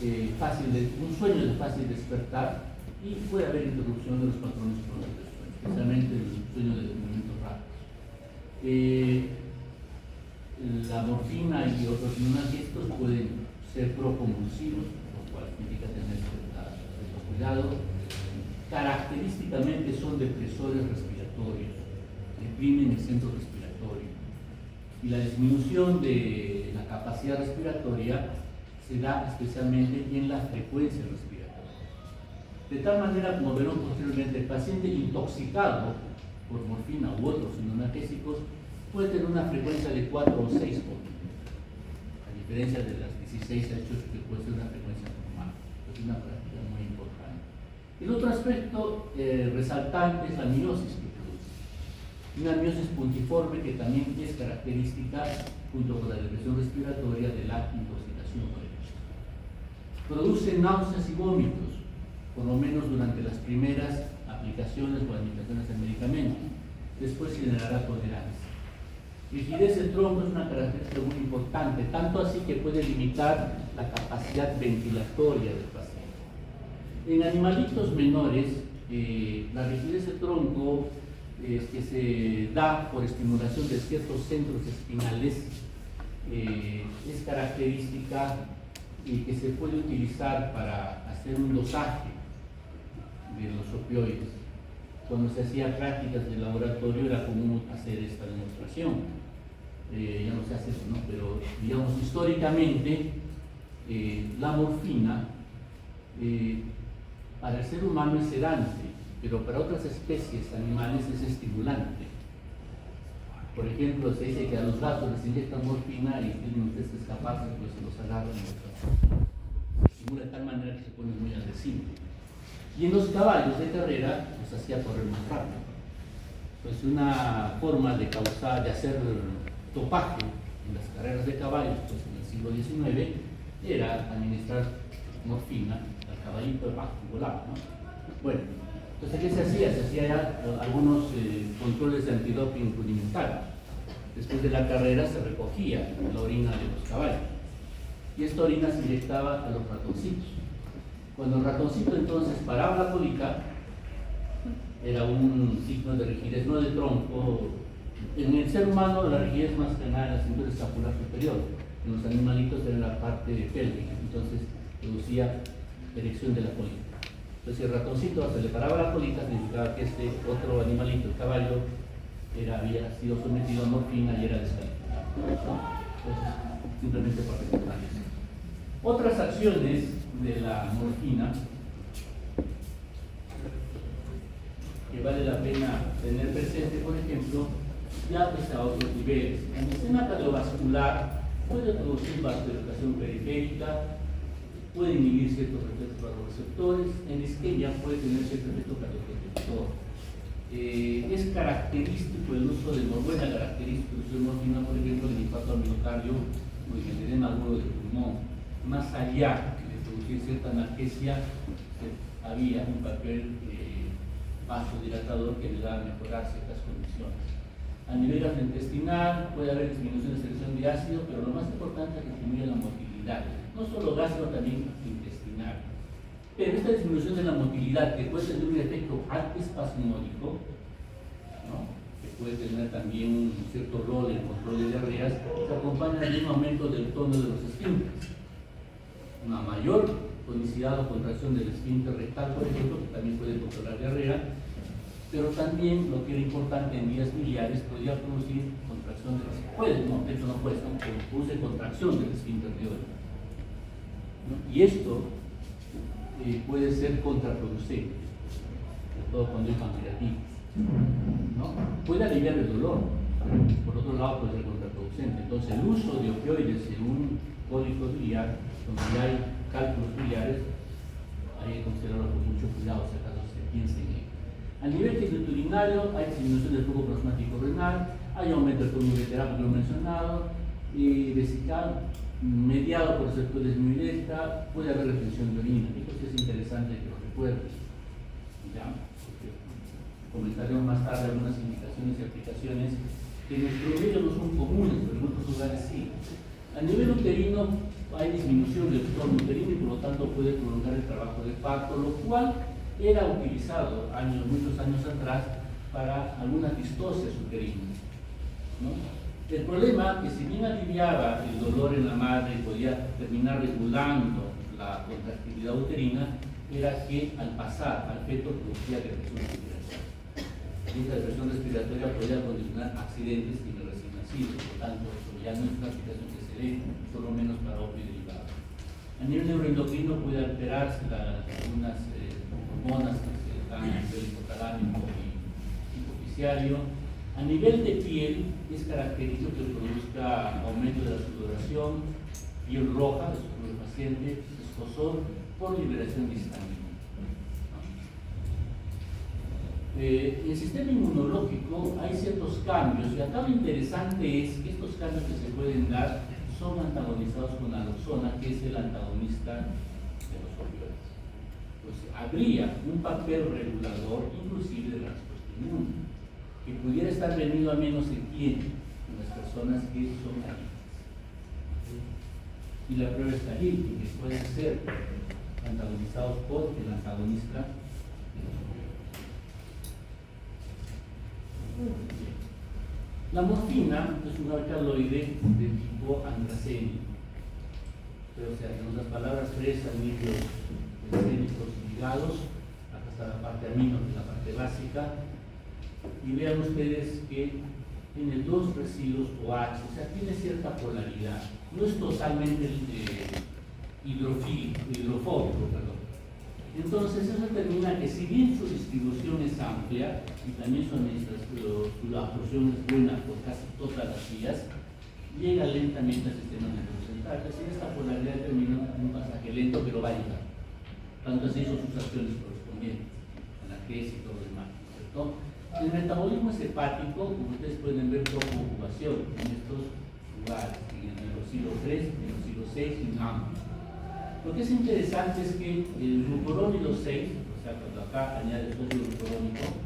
un sueño de fácil despertar, y puede haber interrupción de los patrones crónicos del sueño, especialmente el sueño de movimientos rápidos. La morfina y otros hipnoanalgésicos pueden ser proconvulsivos, lo cual significa tener cierto cuidado. Característicamente son depresores respiratorios, deprimen el centro respiratorio, y la disminución de la capacidad respiratoria se da especialmente en la frecuencia respiratoria. De tal manera, como verán posteriormente, el paciente intoxicado por morfina u otros hipnoanalgésicos puede tener una frecuencia de 4 o 6 a diferencia de las 16 a 18 que puede ser una frecuencia normal. Es una práctica muy importante. El otro aspecto resaltante es la miosis que produce. Una miosis puntiforme que también es característica, junto con la depresión respiratoria, de la intoxicación por el virus. Produce náuseas y vómitos, por lo menos durante las primeras aplicaciones o administraciones del medicamento. Después generará tolerancia. Rigidez del tronco es una característica muy importante, tanto así que puede limitar la capacidad ventilatoria del paciente. En animalitos menores, la rigidez del tronco que se da por estimulación de ciertos centros espinales es característica y que se puede utilizar para hacer un dosaje de los opioides. Cuando se hacía prácticas de laboratorio era común hacer esta demostración. Ya no se hace eso, ¿no? Pero digamos históricamente la morfina para el ser humano es sedante, pero para otras especies animales es estimulante. Por ejemplo, se dice que a los gatos les inyectan morfina y tienen ustedes que escaparse, pues se los agarran y los estimula de tal manera que se pone muy agresivo. Y en los caballos de carrera los hacía correr más rápido. Pues una forma de hacer topaje en las carreras de caballos, pues en el siglo XIX, era administrar morfina al caballito de bajo volado, ¿no? Bueno, entonces ¿qué se hacía? Se hacía ya algunos controles de antidoping rudimentarios. Después de la carrera se recogía la orina de los caballos y esta orina se inyectaba a los ratoncitos. Cuando el ratoncito entonces paraba la cólica, era un signo de rigidez, no de tronco. En el ser humano la rigidez más que nada en la cintura escapular superior, en los animalitos era la parte pélvica, entonces producía erección de la cólica. Entonces si el ratoncito se le paraba la cólica, significaba que este otro animalito, el caballo, había sido sometido a morfina y era descalificado, ¿no? Entonces, simplemente para recordar eso. Otras acciones de la morfina que vale la pena tener presente, por ejemplo, ya es a otros niveles. En el sistema cardiovascular puede producir vasodilatación periférica, puede inhibir ciertos efectos vasoreceptores, en la isquemia puede tener cierto efecto cardioprotector. Es característico el uso de buena característica el uso de morfina, por ejemplo, en el infarto al miocardio o en el edema agudo del pulmón. Más allá de producir cierta analgesia, había un papel vasodilatador que ayudaba a mejorar ciertas condiciones. A nivel gastrointestinal puede haber disminución de secreción de ácido, pero lo más importante es que disminuye la motilidad, no solo gástrico, también intestinal. Pero esta disminución de la motilidad, que puede tener un efecto antiespasmódico, ¿no?, que puede tener también un cierto rol en el control de diarreas, se acompaña de un aumento del tono de los esfínteres. Una mayor tonicidad o contracción del esfínter rectal, por ejemplo, que también puede controlar diarrea, pero también lo que era importante en vías biliares podría producir contracción del esfínter. Puede, no, de hecho no puede, ¿no?, pero produce contracción del esfínter de Ori, ¿no? Y esto puede ser contraproducente, sobre todo cuando hay pancreatitis, ¿no? Puede aliviar el dolor, por otro lado puede ser contraproducente. Entonces el uso de opioides en un cólico biliar, donde hay cálculos biliares, hay que considerarlo con mucho cuidado, si acaso se piensa en ello. A nivel genitourinarios hay disminución del flujo plasmático renal, hay aumento del tono uretero, como lo he mencionado, y vesical, mediado por receptores mioides, puede haber retención de orina. Esto sí es interesante que lo recuerden. ¿Ya? comentaremos más tarde algunas indicaciones y aplicaciones que en nuestro medio no son comunes, pero en otros lugares sí. A nivel uterino hay disminución del tono uterino y por lo tanto puede prolongar el trabajo de parto, lo cual era utilizado muchos años atrás para algunas distocias uterinas, ¿no? El problema es que si bien aliviaba el dolor en la madre y podía terminar regulando la contractilidad uterina, era que al pasar al feto producía depresión respiratoria. Y esta depresión respiratoria podía condicionar accidentes en el recién nacido, por lo tanto, ya no es una aplicación que se dé, por lo menos para opio derivado. A nivel neuroendocrino puede alterarse algunas hormonas que se dan a nivel hipotalámico y hipofisiario. A nivel de piel, es característico que produzca aumento de la sudoración, piel roja, del paciente, escozor, por liberación de histamina. En el sistema inmunológico hay ciertos cambios, y acá lo interesante es que estos cambios que se pueden dar son antagonizados con naloxona, que es el antagonista de los opioides. Pues habría un papel regulador, inclusive de la respuesta inmune, que pudiera estar venido a menos en quién, en las personas que son adictas. Y la prueba está ahí, que pueden ser antagonizados por el antagonista de los opioides. La morfina es un alcaloide de tipo antracénico, pero o sea, tenemos las palabras 3 anillos escénicos ligados, acá está la parte amino, que es la parte básica, y vean ustedes que tiene 2 residuos OH, o sea, tiene cierta polaridad, no es totalmente hidrofóbico, perdón. Entonces eso determina que si bien su distribución es amplia y también su absorción es buena por casi todas las vías, llega lentamente al sistema nervioso central. Es decir, esta polaridad determina un pasaje lento, pero va a llegar. Tanto así son sus acciones correspondientes, analgesia y todo lo demás, ¿cierto? El metabolismo es hepático, como ustedes pueden ver, por ocupación en estos lugares, en el hidroxilo 3, en el hidroxilo 6 y en ambos. Lo que es interesante es que el glucurónido 6, o sea, cuando acá añade sodio glucurónico,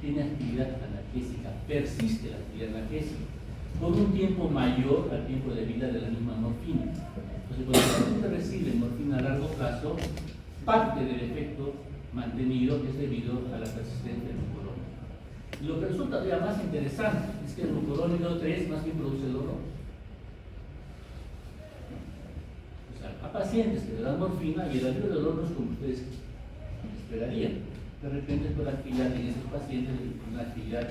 tiene actividad analgésica, persiste la actividad analgésica, por un tiempo mayor al tiempo de vida de la misma morfina. Entonces, cuando el paciente recibe morfina a largo plazo, parte del efecto mantenido es debido a la persistencia del glucurónido. Lo que resulta todavía más interesante es que el glucurónido 3 más bien produce dolor. O sea, a pacientes que le dan morfina y el alivio de dolor no es como ustedes esperarían. De repente, por la actividad en esos pacientes, con la actividad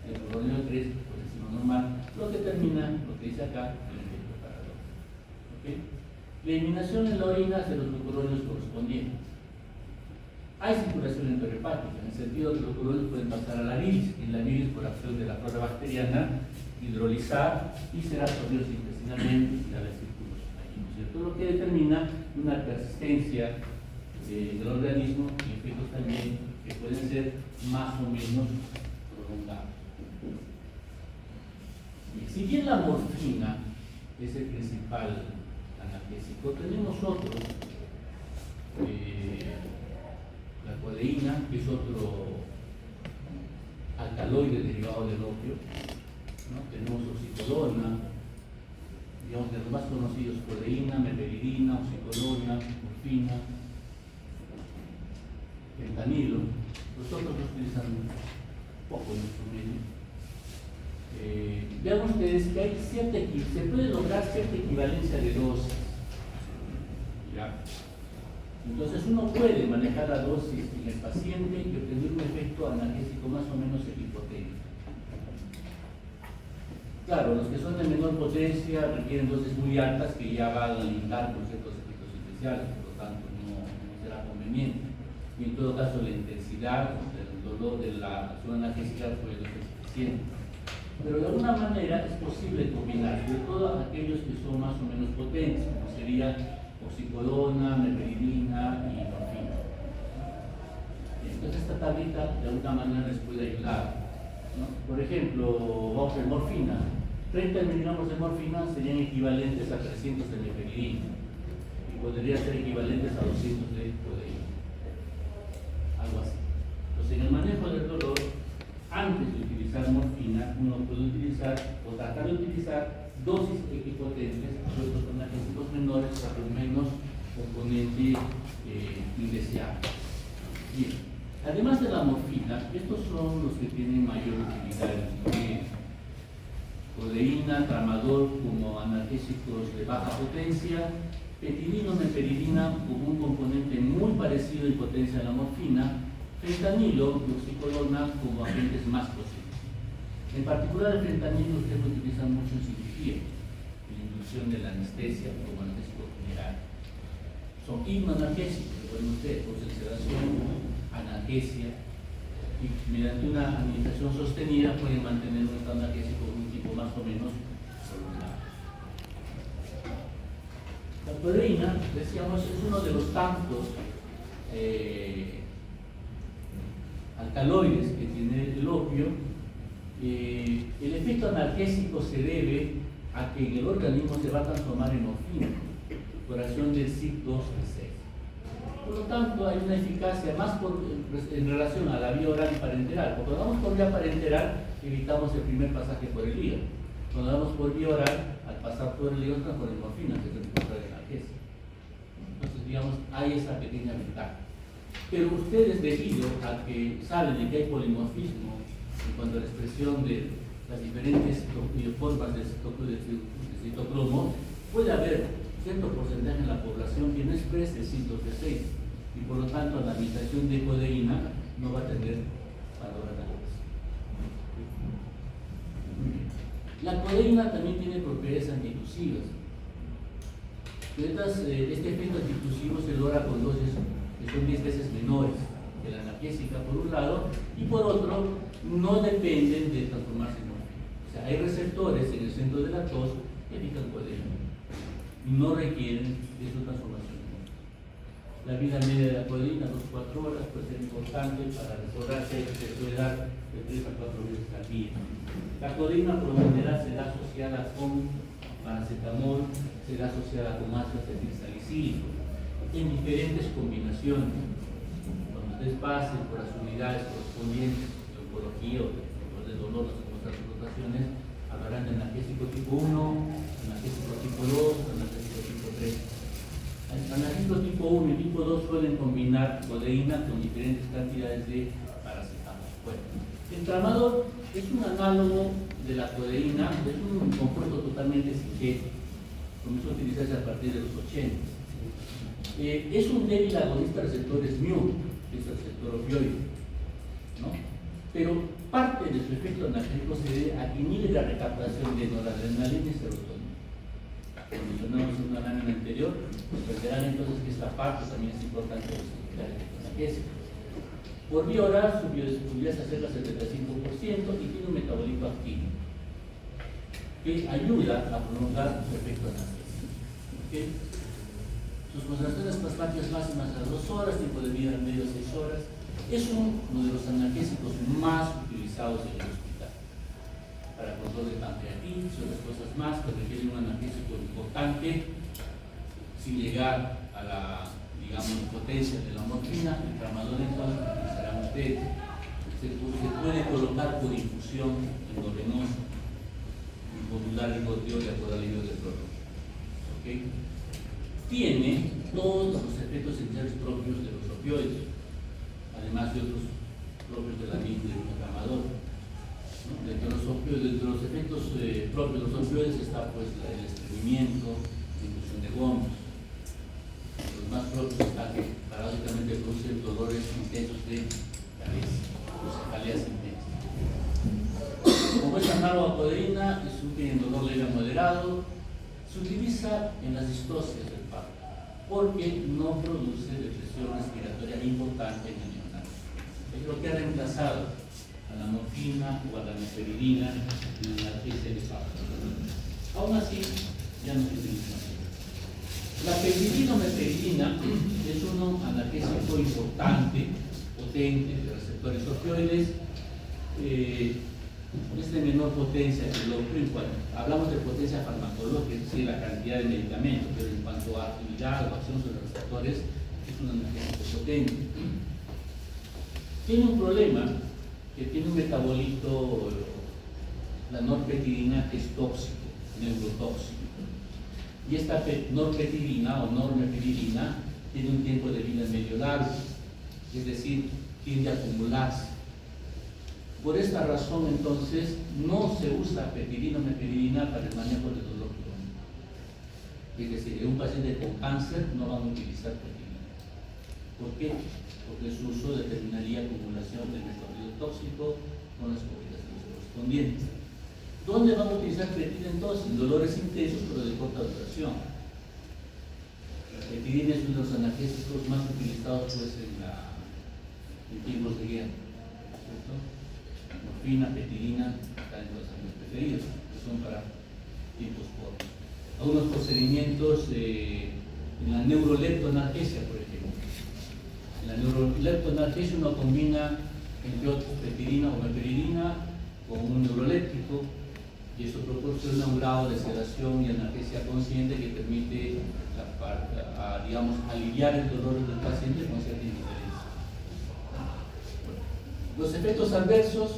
del glucurónido 3, por decirlo normal, lo que termina, lo que dice acá, el efecto paradójico. ¿Okay? La eliminación en la orina de los glucurónidos correspondientes. Hay circulación enterohepática, en el sentido que los glucurónidos pueden pasar a la bilis, y la bilis, por acción de la flora bacteriana, hidrolizar y ser absorbidos intestinalmente y dar el círculo sanguíneo, ¿cierto? Lo que determina una persistencia del organismo y efectos también que pueden ser más o menos prolongados. Si bien la morfina es el principal analgésico, tenemos otros. La codeína, que es otro alcaloide derivado del opio, ¿no? Tenemos oxicodona, digamos de los más conocidos, codeína, meperidina, oxicodona, morfina, fentanilo. Los otros los utilizan poco en nuestro medio. Vean ustedes que hay se puede lograr cierta equivalencia de dosis. ¿Ya? Entonces uno puede manejar la dosis en el paciente y obtener un efecto analgésico más o menos equipotente. Claro, los que son de menor potencia requieren dosis muy altas que ya van a limitar con ciertos efectos especiales, por lo tanto no será conveniente. Y en todo caso la intensidad del dolor de la acción analgésica puede ser suficiente. Pero de alguna manera es posible combinar, sobre todo aquellos que son más o menos potentes, como sería oxicodona, meperidina y morfina. Entonces esta tablita de alguna manera les puede ayudar, ¿no? Por ejemplo, vamos a ver morfina. 30 miligramos de morfina serían equivalentes a 300 de meperidina y podrían ser equivalentes a 200 de codeína. Algo así. Entonces en el manejo del dolor anestesia. Bien, además de la morfina, estos son los que tienen mayor utilidad en los ingenieros. Codeína, tramador como analgésicos de baja potencia, petidina o meperidina como un componente muy parecido en potencia a la morfina, fentanilo y oxicolona como agentes más posibles. En particular el fentanilo ustedes lo utilizan mucho en cirugía, en la inducción de la anestesia como analgésico general. Son hipnoanalgésicos, recuerden ustedes, por sedación, analgesia, y mediante una administración sostenida pueden mantener un estado analgésico de un tipo más o menos prolongado. La codeína, decíamos, es uno de los tantos alcaloides que tiene el opio. El efecto analgésico se debe a que en el organismo se va a transformar en morfina por acción del CYP2D6. Por lo tanto, hay una eficacia más en relación a la vía oral y parenteral. Cuando vamos por vía parenteral, evitamos el primer pasaje por el hígado. Cuando vamos por vía oral, al pasar por el hígado, transforma en morfina, que es el contrario de analgesia. Entonces, digamos, hay esa pequeña ventaja. Pero ustedes, debido a que saben de que hay polimorfismo en cuanto a la expresión de las diferentes formas de citocromo, puede haber cierto porcentaje en la población que no exprese CYP2D6 y por lo tanto la administración de codeína no va a tener valor analógico. La codeína también tiene propiedades antitusivas. Este efecto antitusivo se logra con dosis que son 10 veces menores que la analgésica por un lado, y por otro no dependen de transformarse en morfina. O sea, hay receptores en el centro de la tos que evitan codeína y no requieren de su transformación en morfina. La vida media de la codeína, 2-4 horas, puede ser importante para recordarse que se puede dar de 3 a 4 veces al día. La codeína por lo general se da asociada con paracetamol, se da asociada con ácido acetilsalicílico en diferentes combinaciones. Cuando ustedes pasen por las unidades correspondientes de oncología o de dolor, las rotaciones, hablarán de analgésico tipo 1, analgésico tipo 2, analgésico tipo 3. El analgésico tipo 1 y tipo 2 suelen combinar codeína con diferentes cantidades de paracetamol. Bueno, el tramador es un análogo de la codeína, es un compuesto totalmente sintético, comenzó a utilizarse a partir de los 80. Es un débil agonista de receptores mu, que es el receptor opioide, ¿no? Pero parte de su efecto analgésico se debe a que inhibe la recaptación de noradrenalina y serotonina. Como mencionamos en una lámina anterior, verán entonces que esta parte también es importante para el efecto analgésico. Por vía oral, su biodisponibilidad se acerca al 75% y tiene un metabolito activo que ayuda a prolongar su efecto analgésico. ¿Okay? Sus concentraciones plasmáticas máximas a 2 horas, tiempo de vida medio a 6 horas. Es uno de los analgésicos más utilizados en el hospital para control de pancreatitis y otras cosas más que requieren un analgésico importante sin llegar a la, digamos, potencia de la morfina. El tramador entonces utilizarán ustedes. Se puede colocar por infusión endovenosa y modular el goteo de acuerdo al alivio del dolor. ¿Okay? Tiene todos los efectos esenciales propios de los opioides, además de otros propios de la misma del tramador. ¿No? Dentro de los efectos propios de los opioides está pues el estreñimiento, la inducción de vómitos. Los más propios están que paradójicamente producen dolores intensos de cabeza, o cefaleas intensas. Como es análogo a codeína, es útil en dolor leve a moderado. Se utiliza en las distocias del parto porque no produce depresión respiratoria importante en el neonato. Es lo que ha reemplazado a la morfina o a la meperidina en la analgesia de parto. Aún así, ya no se utiliza. La petidina o meperidina es un analgésico importante, potente, de receptores opioides. Es de menor potencia que el opio. Hablamos de potencia farmacológica, es decir, la cantidad de medicamentos, pero en cuanto a actividad o acción sobre los receptores, es un analgésico potente. Tiene un problema, que tiene un metabolito, la norpetidina, que es tóxico, neurotóxico. Y esta norpetidina o normeperidina tiene un tiempo de vida medio largo. residual, es decir, tiende a acumularse. Por esta razón, entonces, no se usa petirina o meperidina para el manejo del dolor crónico. Es decir, en un paciente con cáncer no van a utilizar petirina. ¿Por qué? Porque su uso determinaría acumulación del metabolito tóxico con las complicaciones correspondientes. ¿Dónde van a utilizar petirina entonces? En dolores intensos pero de corta duración. La petirina es uno de los analgésicos más utilizados pues, en tiempos de guerra. ¿Cierto? Morfina, petirina, están entre los preferidos, que son para tiempos cortos. Algunos procedimientos en la neuroleptoanalgesia, por ejemplo. En la neuroleptoanalgesia uno combina, entre otros, petirina o meperidina con un neuroléptico, y eso proporciona un grado de sedación y analgesia consciente que permite, digamos, aliviar el dolor del paciente con cierta indiferencia. Los efectos adversos: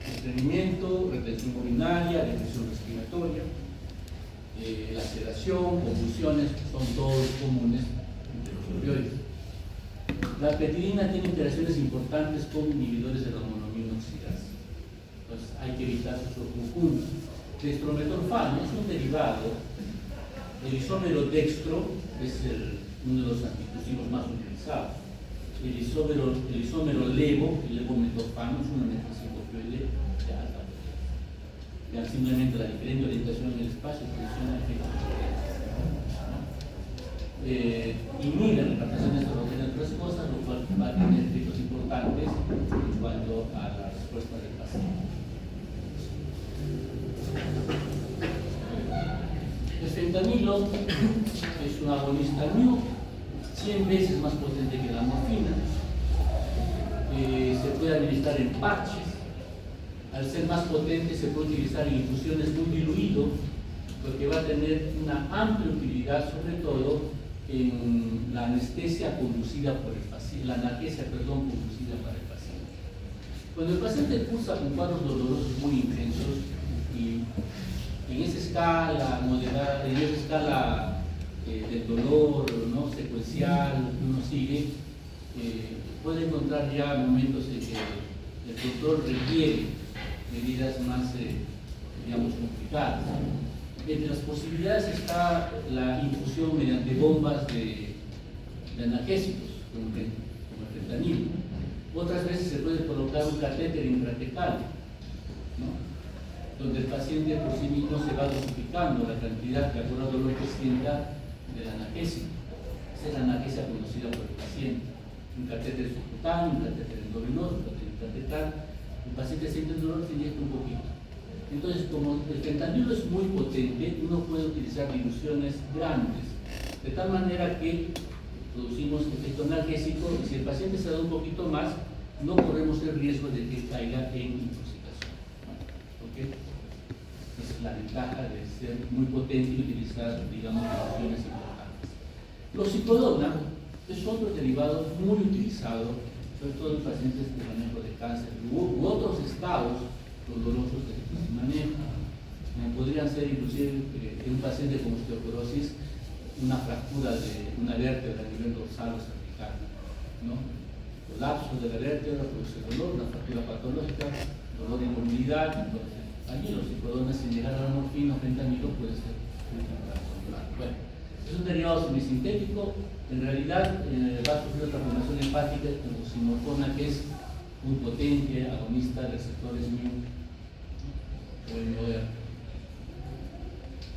estreñimiento, retención urinaria, depresión respiratoria, la sedación, convulsiones, son todos comunes entre los opioides. La petirina tiene interacciones importantes con inhibidores de la monoamina oxidasa. Entonces hay que evitar su uso conjunto. Dextrometorfano es un derivado del isómero dextro, es uno de los antitusivos más utilizados. El isómero levo, el levometorfano, es una medicación opioide de alta potencia. Vean simplemente la diferente orientación en el espacio funciona efectos inhibe la repartición de estrogeno entre otras cosas, lo cual va a tener efectos importantes en cuanto a la respuesta del paciente. El fentanilo es un agonista mu, 100 veces más potente que la morfina. Se puede administrar en parches. Al ser más potente se puede utilizar en infusiones muy diluido, porque va a tener una amplia utilidad, sobre todo en la anestesia conducida por el paciente, la analgesia, conducida para el paciente. Cuando el paciente cursa con cuadros dolorosos muy intensos y en esa escala moderada, en esa escala del dolor, ¿no?, secuencial que uno sigue, puede encontrar ya momentos en que el doctor requiere medidas más, digamos, complicadas. Entre las posibilidades está la infusión mediante bombas de analgésicos, como el fentanilo. Otras veces se puede colocar un catéter intratecal, ¿no?, donde el paciente por sí mismo se va dosificando la cantidad de acuerdo al dolor que sienta del analgésico. Esa es la analgesia conocida por el paciente. Un catéter subcutáneo, un catéter endovenoso, un catéter intratecal. El paciente siente el dolor, se inyecta un poquito. Entonces, como el fentanilo es muy potente, uno puede utilizar diluciones grandes, de tal manera que producimos efecto analgésico y si el paciente se da un poquito más, no corremos el riesgo de que caiga en intoxicación. ¿Okay? Esa es la ventaja de ser muy potente y utilizar, digamos, diluciones importantes. Los psicodona es otro derivado muy utilizado, sobre todo en pacientes de manejo de cáncer u otros estados dolorosos de manejo. Podrían ser inclusive en un paciente con osteoporosis una fractura de una vértebra a nivel dorsal o cervical, ¿no? Colapso de la vértebra produce dolor, una fractura patológica, dolor de inmovilidad. Entonces, allí los psicodonas, sin llegar a la morfina o fentanilo, puede ser útil para controlar. Bueno, es un derivado semisintético. En realidad va a sufrir otra formación hepática como simorfona, que es muy potente, agonista de receptores mu o MOR.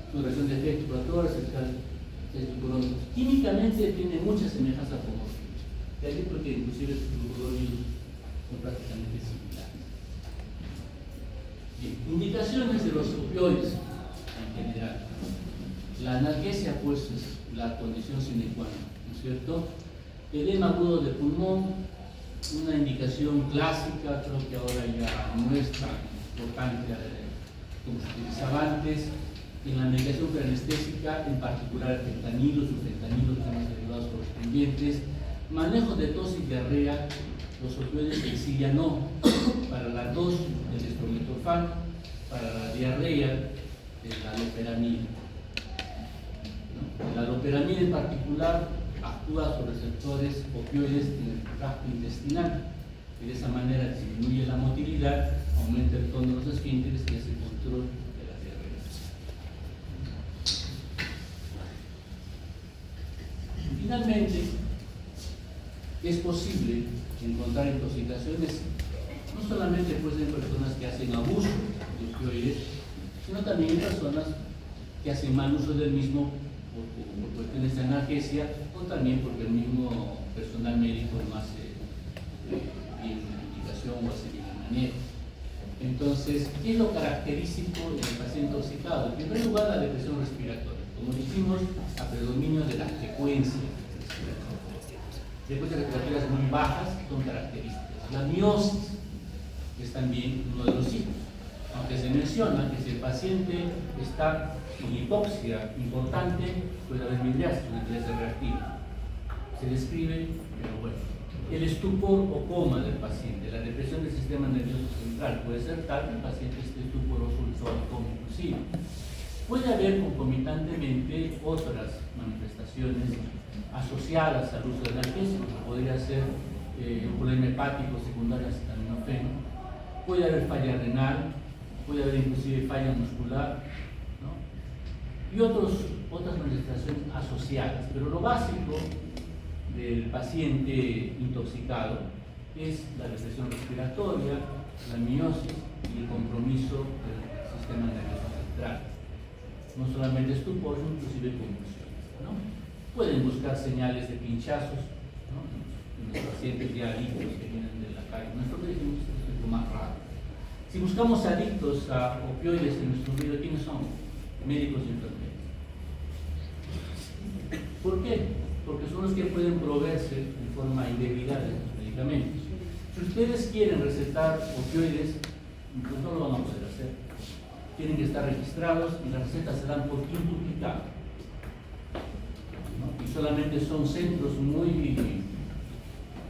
Su reacción de efecto explorador es glucuroso. Químicamente tiene muchas semejanzas con morfina. De ahí porque inclusive sus glucurosos son prácticamente similares. Bien, indicaciones de los opioides en general. La analgesia, pues, es la condición sine qua non, ¿no es cierto? Edema agudo de pulmón, una indicación clásica, creo que ahora ya no es tan importante como se utilizaba antes. En la medicación preanestésica, en particular el fentanilo, sulfentanilos, temas derivados correspondientes. Manejo de tos y diarrea, los opioides en sí ya no. Para la tos, el dextrometorfano; para la diarrea, la loperamida. ¿No? La loperamida en particular actúa sobre receptores opioides en el tracto intestinal, y de esa manera disminuye la motilidad, aumenta el tono de los esfínteres y hace el control de la diarrea. Finalmente, es posible encontrar intoxicaciones no solamente pues, en personas que hacen abuso de opioides, sino también en personas que hacen mal uso del mismo por cuestiones de analgesia o también porque el mismo personal médico no hace bien la indicación o hace bien el manejo. Entonces, ¿qué es lo característico del paciente intoxicado? En primer lugar, la depresión respiratoria. Como dijimos, a predominio de la frecuencia respiratoria. Frecuencias respiratorias muy bajas son características. La miosis es también uno de los signos. Aunque se menciona que si el paciente está en hipoxia importante, puede haber midriasis, una midriasis reactiva. Se describe, pero bueno. El estupor o coma del paciente, la depresión del sistema nervioso central, puede ser tal que el paciente esté estuporoso, suave, coma inclusive. Puede haber concomitantemente otras manifestaciones asociadas al uso del analgésico, podría ser un problema hepático secundario a acetaminofeno, puede haber falla renal, puede haber inclusive falla muscular, ¿no? Y otras manifestaciones asociadas, pero lo básico del paciente intoxicado es la depresión respiratoria, la miosis y el compromiso del sistema nervioso central. No solamente estupor, inclusive convulsiones, ¿no? Pueden buscar señales de pinchazos, ¿no? En los pacientes ya adictos que vienen de la calle. Nosotros decimos que esto es lo más raro. Si buscamos adictos a opioides en nuestro medio, ¿quiénes son? Médicos y enfermeros. ¿Por qué? Porque son los que pueden proveerse de forma indebida de los medicamentos. Si ustedes quieren recetar opioides, pues no lo van a poder hacer. Tienen que estar registrados y las recetas se dan por quintuplicado, ¿no? Y solamente son centros muy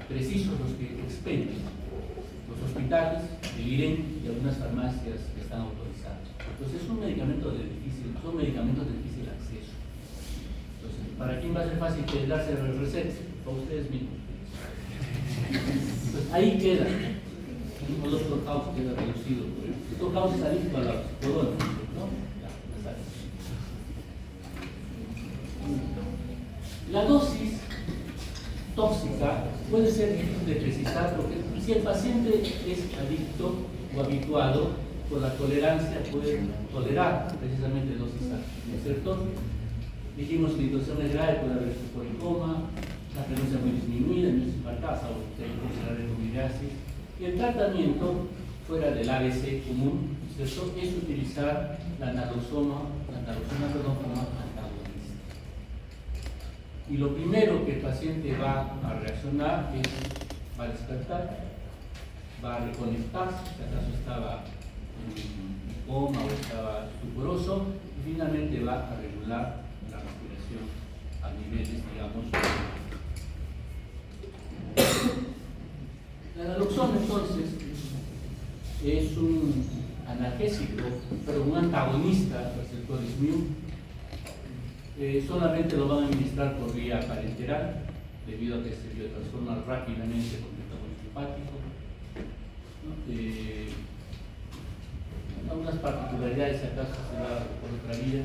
precisos los que expenden. Los hospitales, el IREN y algunas farmacias que están autorizadas. Entonces son medicamentos de difícil acceso. Entonces, ¿para quién va a ser fácil que darse recetas? Para ustedes mismos. Entonces, ahí queda. Un doctor House queda reducido. El doctor House es adicto a la oxicodona, ¿no? La dosis tóxica puede ser difícil de precisar porque si el paciente es adicto o habituado, por la tolerancia puede tolerar precisamente dosis altas, ¿cierto? Dijimos que la situación es grave, puede haber estupor y coma, la frecuencia muy disminuida, miosis marcada o midriasis. Y el tratamiento fuera del ABC común, ¿cierto? Es utilizar la naloxona como antagonista. Y lo primero que el paciente va a reaccionar es, va a despertar, va a reconectarse, si acaso estaba en coma o estaba estuporoso, y finalmente va a regular la respiración a niveles, digamos. La naloxona entonces es un analgésico, pero un antagonista al receptor SMU. Solamente lo van a administrar por vía parenteral, debido a que se biotransforma rápidamente con metabolismo hepático, ¿no? Algunas particularidades acaso se da por otra vía.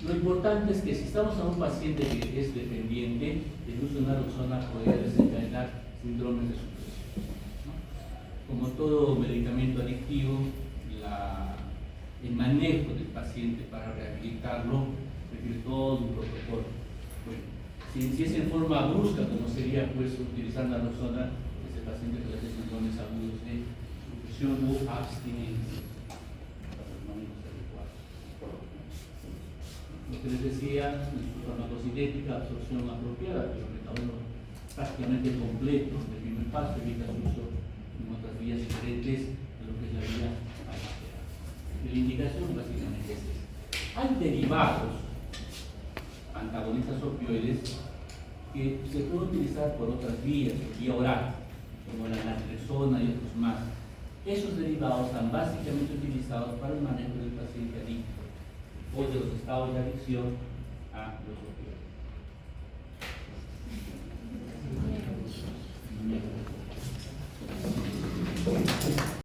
Lo importante es que si estamos a un paciente que es dependiente, el uso de naloxona podría desencadenar síndromes de supresión, ¿no? Como todo medicamento adictivo, el manejo del paciente para rehabilitarlo requiere todo un protocolo. Bueno, si es en forma brusca, como sería pues utilizar naloxona, ese paciente puede tener síndromes agudos de supresión o abstinencia. Lo que les decía, farmacocinética, absorción apropiada, pero el metabolo prácticamente completo del primer paso, evita su uso en otras vías diferentes de lo que es la vía parenteral. La indicación básicamente es esta. Hay derivados antagonistas opioides que se pueden utilizar por otras vías, por vía oral, como la naltrexona y otros más. Esos derivados están básicamente utilizados para el manejo del paciente adicto o de los estados de adicción a los opioides.